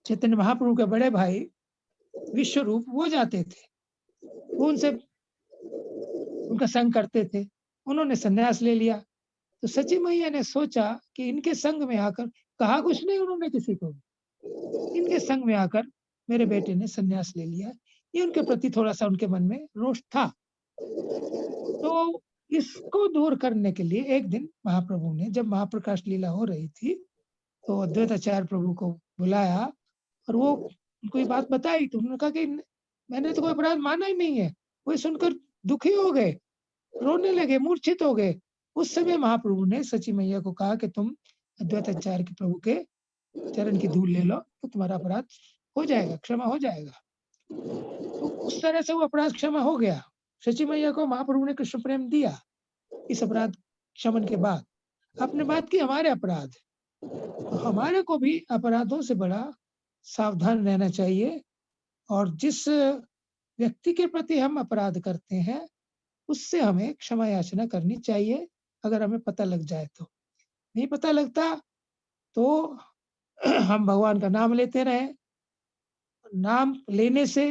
चैतन्य महाप्रभु के बड़े भाई विश्व रूप वो जाते थे, वो उनसे उनका संग करते थे, उन्होंने संन्यास ले लिया। तो सची मैया ने सोचा कि इनके संग में आकर, कहा कुछ नहीं उन्होंने किसी को, इनके संग में आकर मेरे बेटे ने संन्यास ले लिया। ये उनके प्रति थोड़ा सा उनके मन में रोष था। तो इसको दूर करने के लिए एक दिन महाप्रभु ने, जब महाप्रकाश लीला हो रही थी, तो अद्वैताचार्य प्रभु को बुलाया और वो उनको ये बात बताई। तो उन्होंने कहा कि मैंने तो कोई अपराध माना ही नहीं है। वो सुनकर दुखी हो गए, रोने लगे, मूर्छित हो गए। उस समय महाप्रभु ने सची मैया को कहा कि तुम अद्वैत आचार्य के प्रभु के चरण की धूल ले लो तो तुम्हारा अपराध हो जाएगा, क्षमा हो जाएगा। तो उस तरह से वो अपराध क्षमा हो गया। सची मैया को महाप्रभु ने कृष्ण प्रेम दिया इस अपराध क्षमन के बाद। आपने बात की हमारे अपराध, तो हमारे को भी अपराधों से बड़ा सावधान रहना चाहिए, और जिस व्यक्ति के प्रति हम अपराध करते हैं उससे हमें क्षमा याचना करनी चाहिए, अगर हमें पता लग जाए तो। नहीं पता लगता तो हम भगवान का नाम लेते रहें। नाम लेने से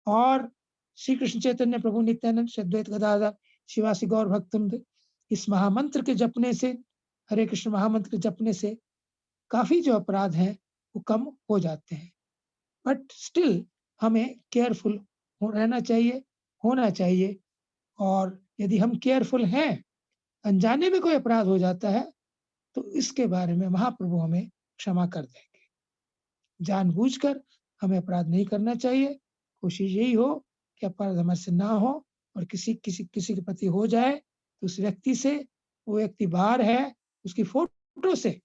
और श्री कृष्ण चैतन्य प्रभु नित्यानंद श्री अद्वैत गदाधर शिवासी गौर भक्तवृंद इस महामंत्र के जपने से, हरे कृष्ण महामंत्र के जपने से काफी जो अपराध हैं वो कम हो जाते हैं। बट स्टिल हमें केयरफुल रहना चाहिए, होना चाहिए। और यदि हम केयरफुल हैं, अनजाने में कोई अपराध हो जाता है तो इसके बारे में महाप्रभु हमें क्षमा कर देंगे। जानबूझकर हमें अपराध नहीं करना चाहिए। कोशिश यही हो कि अपराध हमारे से ना हो, और किसी के प्रति हो जाए तो उस व्यक्ति से, वो व्यक्ति बाहर है, उसकी फोटो से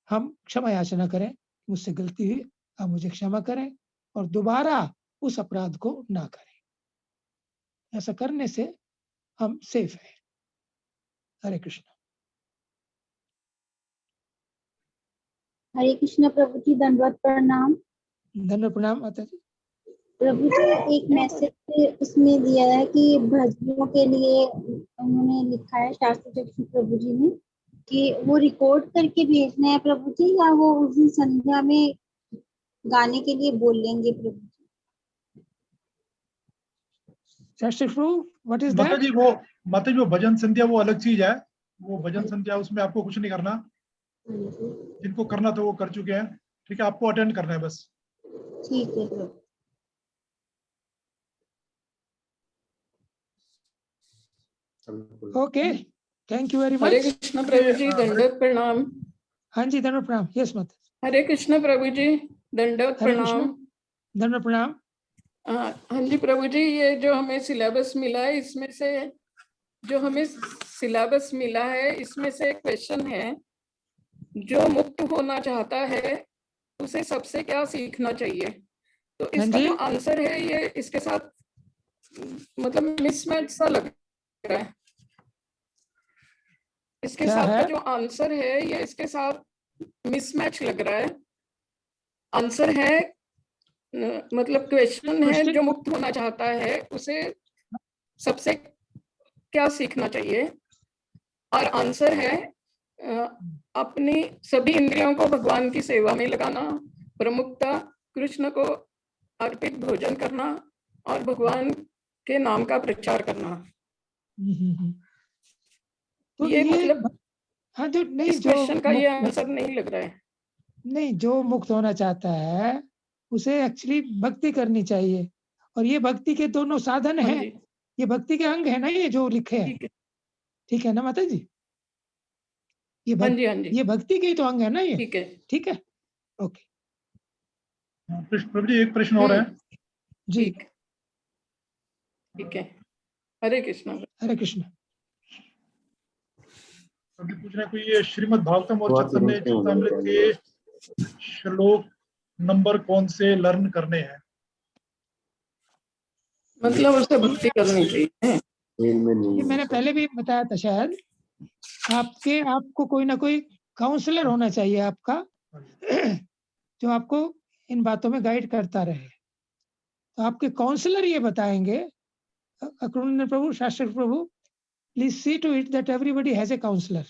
हम क्षमा याचना करें, मुझसे गलती हुई, आप मुझे क्षमा करें, और दोबारा उस अपराध को ना करें। ऐसा करने से हम सेफ हैं। हरे कृष्ण। हरे कृष्ण प्रभु जी, दंडवत प्रणाम। धन्यवाद, प्रणाम माता जी। प्रभु जी, एक मैसेज उसमें दिया है कि भजनों के लिए उन्होंने लिखा है शास्त्री चक्षु प्रभु जी ने कि वो रिकॉर्ड करके भेजना है प्रभु जी, या वो उस दिन संध्या में गाने के लिए बोल लेंगे प्रभु जी? शास्त्री प्रभु, व्हाट इज माता दैट? जी वो भजन संध्या वो अलग चीज है। वो भजन संध्या उसमें आपको कुछ नहीं करना, जिनको करना तो वो कर चुके हैं। ठीक है, आपको अटेंड करना है बस। ठीक है प्रभु। Okay, thank you very Hare much. Krishna प्रभु जी, दंडवत प्रणाम। हाँ जी, धन्यवाद, प्रणाम। यस माता। हरे कृष्ण प्रभु जी, दंडवत हरे कृष्ण, प्रणाम। धन्यवाद, प्रणाम। हाँ जी प्रभु जी, ये जो हमें सिलेबस मिला है, इसमें से जो हमें सिलेबस मिला है इसमें से एक क्वेश्चन है, जो मुक्त होना चाहता है उसे सबसे क्या सीखना चाहिए? तो इसका जो आंसर है ये इसके साथ मतलब मिसमैच सा लग रहा है। इसके साथ का जो आंसर है ये इसके साथ मिसमैच लग रहा है। आंसर है मतलब क्वेश्चन है, जो मुक्त होना चाहता है उसे सबसे क्या सीखना चाहिए, और आंसर है अपनी सभी इंद्रियों को भगवान की सेवा में लगाना, प्रमुखता कृष्ण को अर्पित भोजन करना और भगवान के नाम का प्रचार करना। तो ये मतलब हाँ, जो नहीं, इस क्वेश्चन का ये आंसर नहीं लग रहा है। नहीं, जो मुक्त होना चाहता है उसे एक्चुअली भक्ति करनी चाहिए, और ये भक्ति के दोनों साधन हैं, ये भक्ति के अंग है ना, ये जो लिखे हैं। ठीक है ना माता जी? ये भक्ति के ही तो अंग है ना ये। ठीक है, ओके। प्रभु जी, एक प्रश्न और है जी। ठीक है, हरे कृष्ण। हरे कृष्ण। अभी पूछ रहे हैं कोई ये श्रीमद् भागवतम और चैतन्य चरितामृत के श्लोक नंबर कौन से लर्न करने हैं? मतलब उससे भक्ति करनी चाहिए। ये मैंने पहले भी बताया था शायद। आपको कोई ना कोई काउंसलर होना चाहिए आपका, जो आपको इन बातों में गाइड करता रहे। तो आपके काउंसलर ये बताएंगे, अक्रूर प्रभु, शास्त्री प्रभु, please see to it that everybody has a counsellor.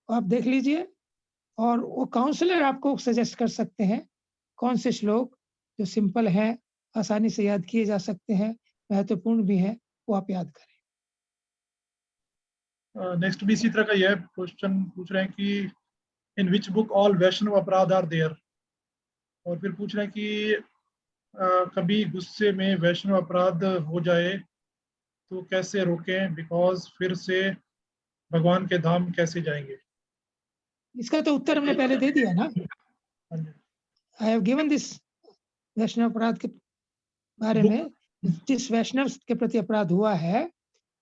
आप देख लीजिए, और वो काउंसलर आपको सजेस्ट कर सकते हैं कौन से श्लोक जो सिंपल हैं, आसानी से याद किए जा सकते हैं, महत्वपूर्ण भी हैं, वो आप याद करें। नेक्स्ट भी इसी तरह का यह क्वेश्चन पूछ रहे हैं कि इन विच बुक ऑल वैष्णव अपराध आर देयर, और फिर पूछ रहे हैं कि कभी गुस्से में वैष्णव अपराध हो जाए तो कैसे रोकें, बिकॉज फिर से भगवान के धाम कैसे जाएंगे? इसका तो उत्तर हमने पहले दे दिया ना। आई हैव गिवन दिस वैष्णव अपराध के बारे में, जिस वैष्णव के प्रति अपराध हुआ है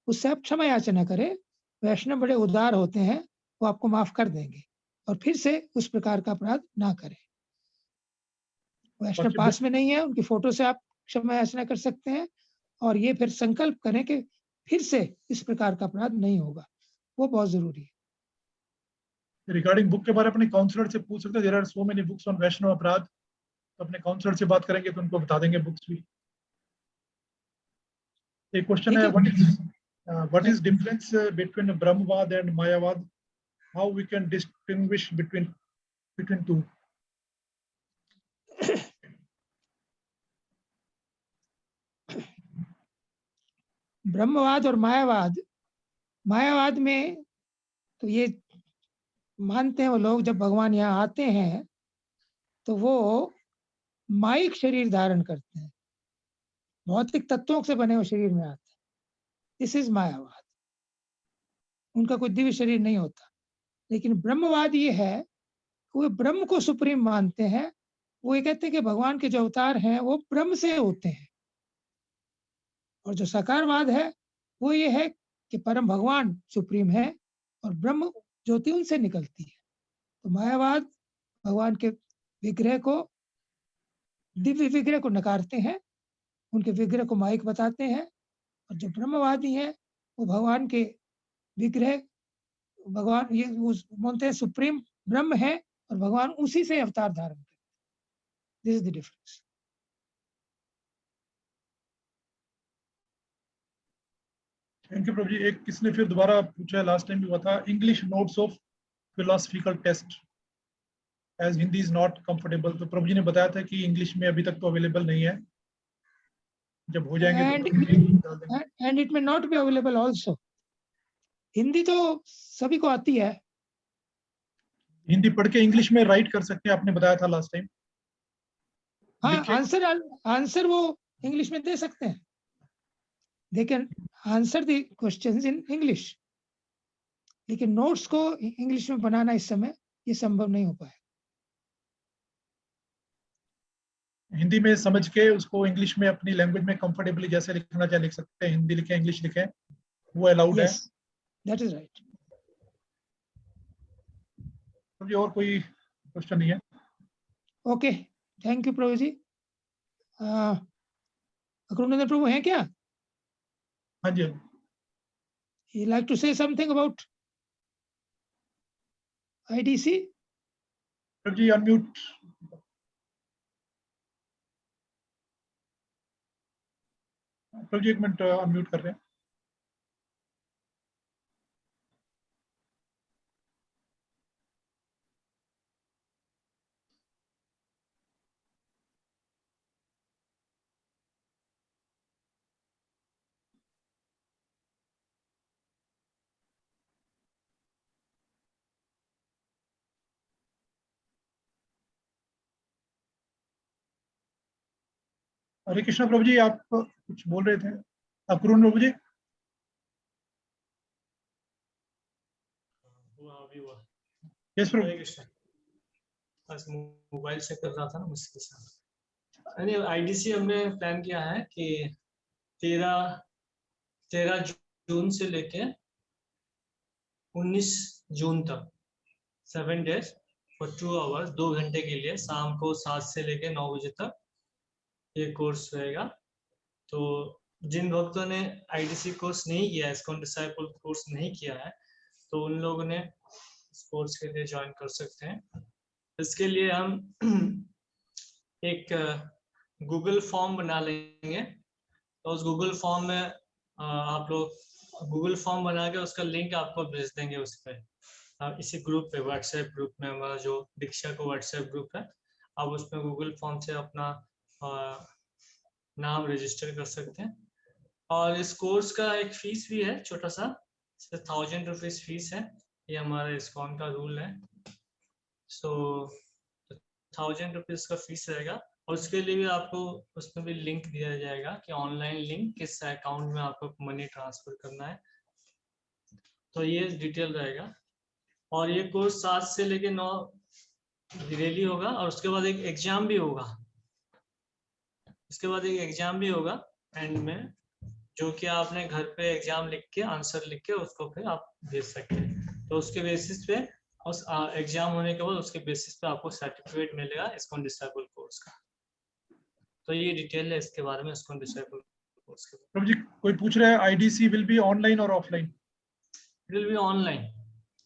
उससे आप क्षमा याचना करें। वैष्णव बड़े उदार होते हैं, वो आपको माफ कर देंगे, और फिर से उस प्रकार का अपराध ना करें। वैष्णव पास में नहीं है, उनकी फोटो से आप क्षमा याचना कर सकते हैं, और ये फिर संकल्प करें कि फिर से इस प्रकार का अपराध नहीं होगा, वो बहुत जरूरी है। रिगार्डिंग बुक के बारे में अपने काउंसलर से पूछ सकते हैं। There are so many books on Vaishnava अपराध, तो अपने काउंसलर से बात करेंगे तो उनको बता देंगे बुक्स भी। एक क्वेश्चन है, व्हाट इज डिफरेंस बिटवीन ब्रह्मवाद एंड मायावाद, how we can distinguish between two? ब्रह्मवाद और मायावाद में तो ये मानते हैं वो लोग, जब भगवान यहाँ आते हैं तो वो माइक शरीर धारण करते हैं, भौतिक तत्वों से बने हुए शरीर में आते हैं। This is मायावाद। उनका कोई दिव्य शरीर नहीं होता। लेकिन ब्रह्मवाद ये है, वो ब्रह्म को सुप्रीम मानते हैं। वो ये कहते हैं कि भगवान के जो अवतार हैं वो ब्रह्म से होते हैं। और जो साकारवाद है वो ये है कि परम भगवान सुप्रीम है और ब्रह्म ज्योति उनसे निकलती है। तो मायावाद भगवान के विग्रह को, दिव्य विग्रह को नकारते हैं, उनके विग्रह को माइक बताते हैं। और जो ब्रह्मवादी है वो भगवान के विग्रह, भगवान ये बोलते हैं सुप्रीम ब्रह्म है और भगवान उसी से अवतार धारण करते हैं। This is the difference. Thank you प्रभु जी। एक किसने फिर दोबारा पूछा, लास्ट टाइम भी हुआ था, English notes of philosophical test as Hindi is not comfortable. तो प्रभु जी ने बताया था कि इंग्लिश में अभी तक तो अवेलेबल नहीं है, जब हो जाएंगे तो and it may not be available also. Hindi तो सभी को आती है, हिंदी पढ़ के इंग्लिश में राइट कर सकते हैं, आपने बताया था लास्ट टाइम। हाँ, आंसर वो इंग्लिश में दे सकते हैं। They can answer the questions in English, लेकिन नोट्स को इंग्लिश में बनाना इस समय ये संभव नहीं हो पाया। हिंदी में समझ के उसको इंग्लिश में अपनी लैंग्वेज में कंफर्टेबली जैसे लिखना चाहे लिख सकते हैं, हिंदी लिखें इंग्लिश लिखें, वो अलाउड है। That is right. और कोई क्वेश्चन नहीं है? ओके, थैंक यू प्रभु जी। अकरुणेंद्र प्रभु हैं क्या? हाँ जी। You like to say something about IDC? प्रभु जी अनम्यूट। प्रभु जी एक मिनट अनम्यूट कर रहे हैं। हरे कृष्णा प्रभु जी, आप कुछ बोल रहे थे? अकरुण प्रभु जी। यस प्रभु। बस मोबाइल से कर रहा था ना मुझके साथ। यानी आईडीसी हमने प्लान किया है कि 13 जून से लेके 19 जून तक 7 डेज और 2 आवर्स 2 घंटे के लिए शाम को 7 से लेके 9 बजे तक ये कोर्स रहेगा। तो जिन भक्तों ने आईडीसी कोर्स नहीं किया है, इस्कॉन डिसाइपल कोर्स नहीं किया है, तो उन लोगों ने इस कोर्स के लिए ज्वाइन कर सकते हैं। इसके लिए हम एक गूगल फॉर्म बना लेंगे। तो उस गूगल फॉर्म में आप लोग गूगल फॉर्म बना के उसका लिंक आपको भेज देंगे उस पर, इसी ग्रुप पे, व्हाट्सएप ग्रुप में, हमारा जो दीक्षा को व्हाट्सएप ग्रुप है, आप उसमें गूगल फॉर्म से अपना नाम रजिस्टर कर सकते हैं। और इस कोर्स का एक फीस भी है छोटा सा, 1000 रुपीज फीस है। ये हमारा इस्कॉन का रूल है। सो 1000 रुपीज का फीस रहेगा। और उसके लिए भी आपको उसमें भी लिंक दिया जाएगा कि ऑनलाइन लिंक किस अकाउंट में आपको मनी ट्रांसफर करना है। तो ये डिटेल रहेगा। और ये कोर्स 7 से लेके 9 रैली होगा और उसके बाद एक एग्जाम भी होगा। उसके बाद एक एग्जाम भी होगा एंड में, जो कि आपने घर पे एग्जाम लिख के आंसर लिख के उसको फिर आप भेज सकते हैं। तो उसके बेसिस पे, उस एग्जाम होने के बाद उसके बेसिस पे आपको सर्टिफिकेट मिलेगा इस्कॉन डिसाइपल कोर्स का। तो ये डिटेल है इसके बारे में, इस्कॉन डिसाइपल कोर्स के बारे प्रभु जी कोई पूछ रहा है आईडीसी विल बी ऑनलाइन और ऑफलाइन? में। विल बी ऑनलाइन,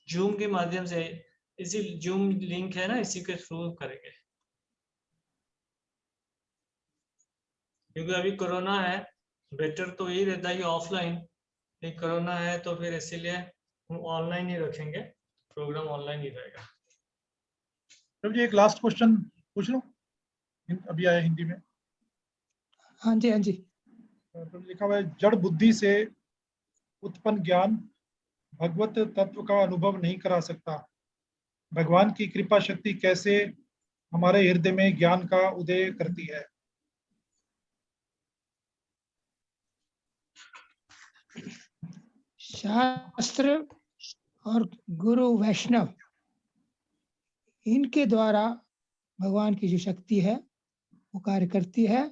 जूम के माध्यम से, इसी जूम लिंक है ना, इसी के थ्रू करेंगे, क्योंकि अभी कोरोना है, बेटर तो यही रहता है कि ऑफलाइन, फिर कोरोना है तो फिर इसीलिए हम ऑनलाइन ही रखेंगे, प्रोग्राम ऑनलाइन ही रहेगा। प्रभु जी एक लास्ट क्वेश्चन पूछ लो, अभी आया हिंदी में। हाँ जी, हाँ जी। प्रभु जी लिखा हुआ है, जड़ बुद्धि से उत्पन्न ज्ञान भगवत तत्व का अनुभव नहीं करा सकता। भगवान की कृपा शक्ति कैसे हमारे हृदय में ज्ञान का उदय करती है? शास्त्र और गुरु वैष्णव, इनके द्वारा भगवान की जो शक्ति है वो कार्य करती है,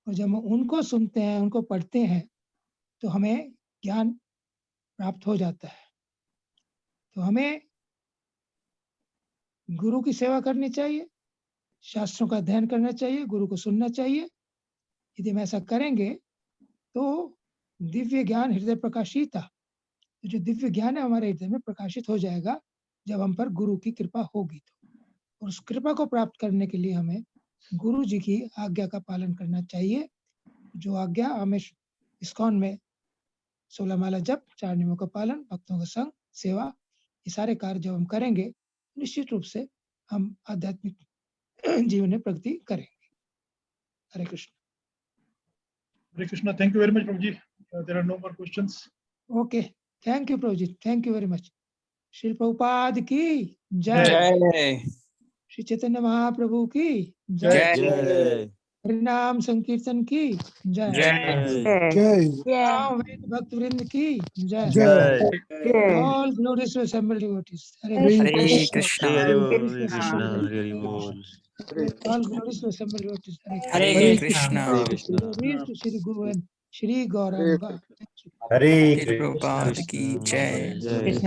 और जब हम उनको सुनते हैं, उनको पढ़ते हैं, तो हमें ज्ञान प्राप्त हो जाता है। तो हमें गुरु की सेवा करनी चाहिए, शास्त्रों का अध्ययन करना चाहिए, गुरु को सुनना चाहिए। यदि हम ऐसा करेंगे तो दिव्य ज्ञान हृदय प्रकाशिता, जो दिव्य ज्ञान है हमारे हृदय में प्रकाशित हो जाएगा जब हम पर गुरु की कृपा होगी। तो और उस कृपा को प्राप्त करने के लिए हमें गुरु जी की आज्ञा का पालन करना चाहिए। जो आज्ञा हमें इस्कॉन में 16 माला जप, 4 नियमों का पालन, भक्तों का संग, सेवा, ये सारे कार्य जब हम करेंगे निश्चित रूप से हम आध्यात्मिक जीवन में प्रगति करेंगे। Hare Krishna. Hare Krishna. Thank you very much प्रभु जी। There are no more questions. Okay, thank you प्रभु जी, thank you very much. Shri Prabhupada की जय, जय श्री चैतन्य महाप्रभु की जय, जय हरिनाम संकीर्तन की जय, जय वेद भक्त वृंद की जय, जय all glories to assembled devotees। Hare Hare Krishna, Krishna Hare Hare Krishna, Krishna Hare बोल all glories to assembled devotees। Hare Krishna Glories to Shri Guru and Shri Gauranga। Hare Prabhupada की जय कृष्ण